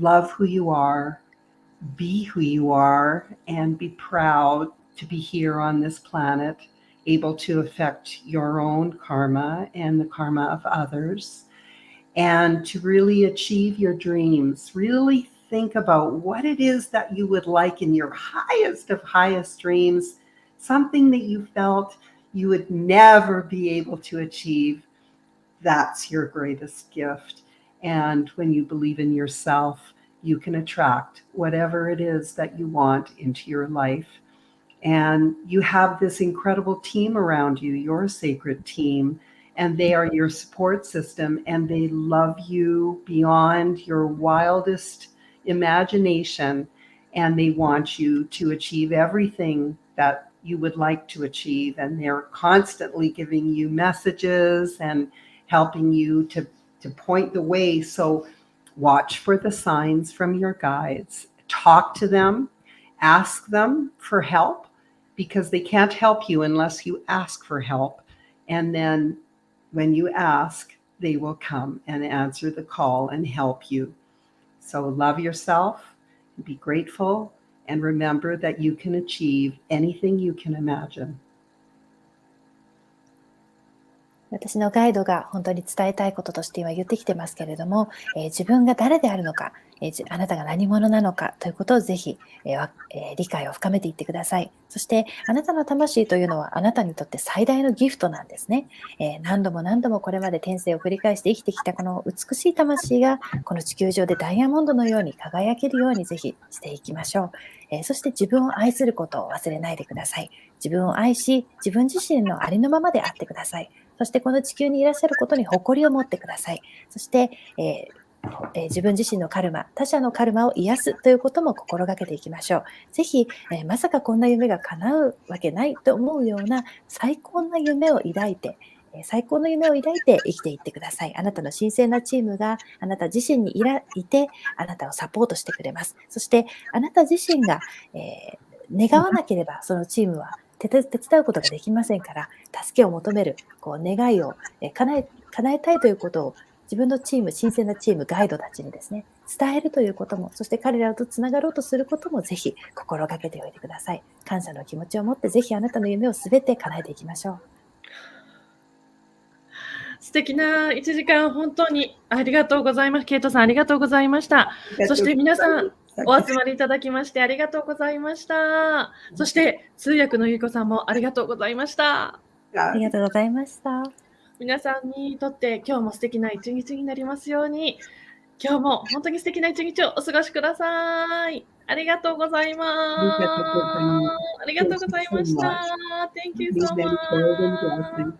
love who you are, be who you are, and be proud to be here on this planet, able to affect your own karma and the karma of others, and to really achieve your dreams. Really think about what it is that you would like in your highest of highest dreams, something that you felt you would never be able to achieve. That's your greatest gift. And when you believe in yourself, you can attract whatever it is that you want into your life. And you have this incredible team around you, your sacred team, and they are your support system, and they love you beyond your wildest imagination, and they want you to achieve everything that you would like to achieve. And they're constantly giving you messages and helping you to point the way. So watch for the signs from your guides. Talk to them. Ask them for help, because they can't help you unless you ask for help. And then when you ask, they will come and answer the call and help you. So love yourself, be grateful, and remember that you can achieve anything you can imagine.
私のガイドが本当に伝えたいこととして今言ってきてますけれども、自分が誰であるのか、あなたが何者なのかということをぜひ、理解を深めていってください。そしてあなたの魂というのはあなたにとって最大のギフトなんですね。何度も何度もこれまで転生を繰り返して生きてきたこの美しい魂がこの地球上でダイヤモンドのように輝けるようにぜひしていきましょう。そして自分を愛することを忘れないでください。自分を愛し、自分自身のありのままであってください。そしてこの地球にいらっしゃることに誇りを持ってください。そして、自分自身のカルマ、他者のカルマを癒すということも心がけていきましょう。ぜひ、まさかこんな夢が叶うわけないと思うような最高な夢を抱いて、生きていってください。あなたの神聖なチームがあなた自身にいて、あなたをサポートしてくれます。そしてあなた自身が、願わなければそのチームは手伝うことができませんから、助けを求める願いを叶えたいということを自分のチーム、神聖なチーム、ガイドたちにですね、伝えるということも、そして彼らとつながろうとすることもぜひ心がけておいてください。感謝の気持ちを持ってぜひあなたの夢をすべて叶えていきましょう。
素敵な1時間、本当にありがとうございます。ケイトさん、ありがとうございました。そして皆さん、お集まりいただきましてありがとうございました。そして通訳のゆいこさんもありがとうございました。
ありがとうございました。
皆さんにとって今日も素敵な一日になりますように、今日も本当に素敵な一日をお過ごしください。ありがとうございます。ありがとうございました。Thank you so much.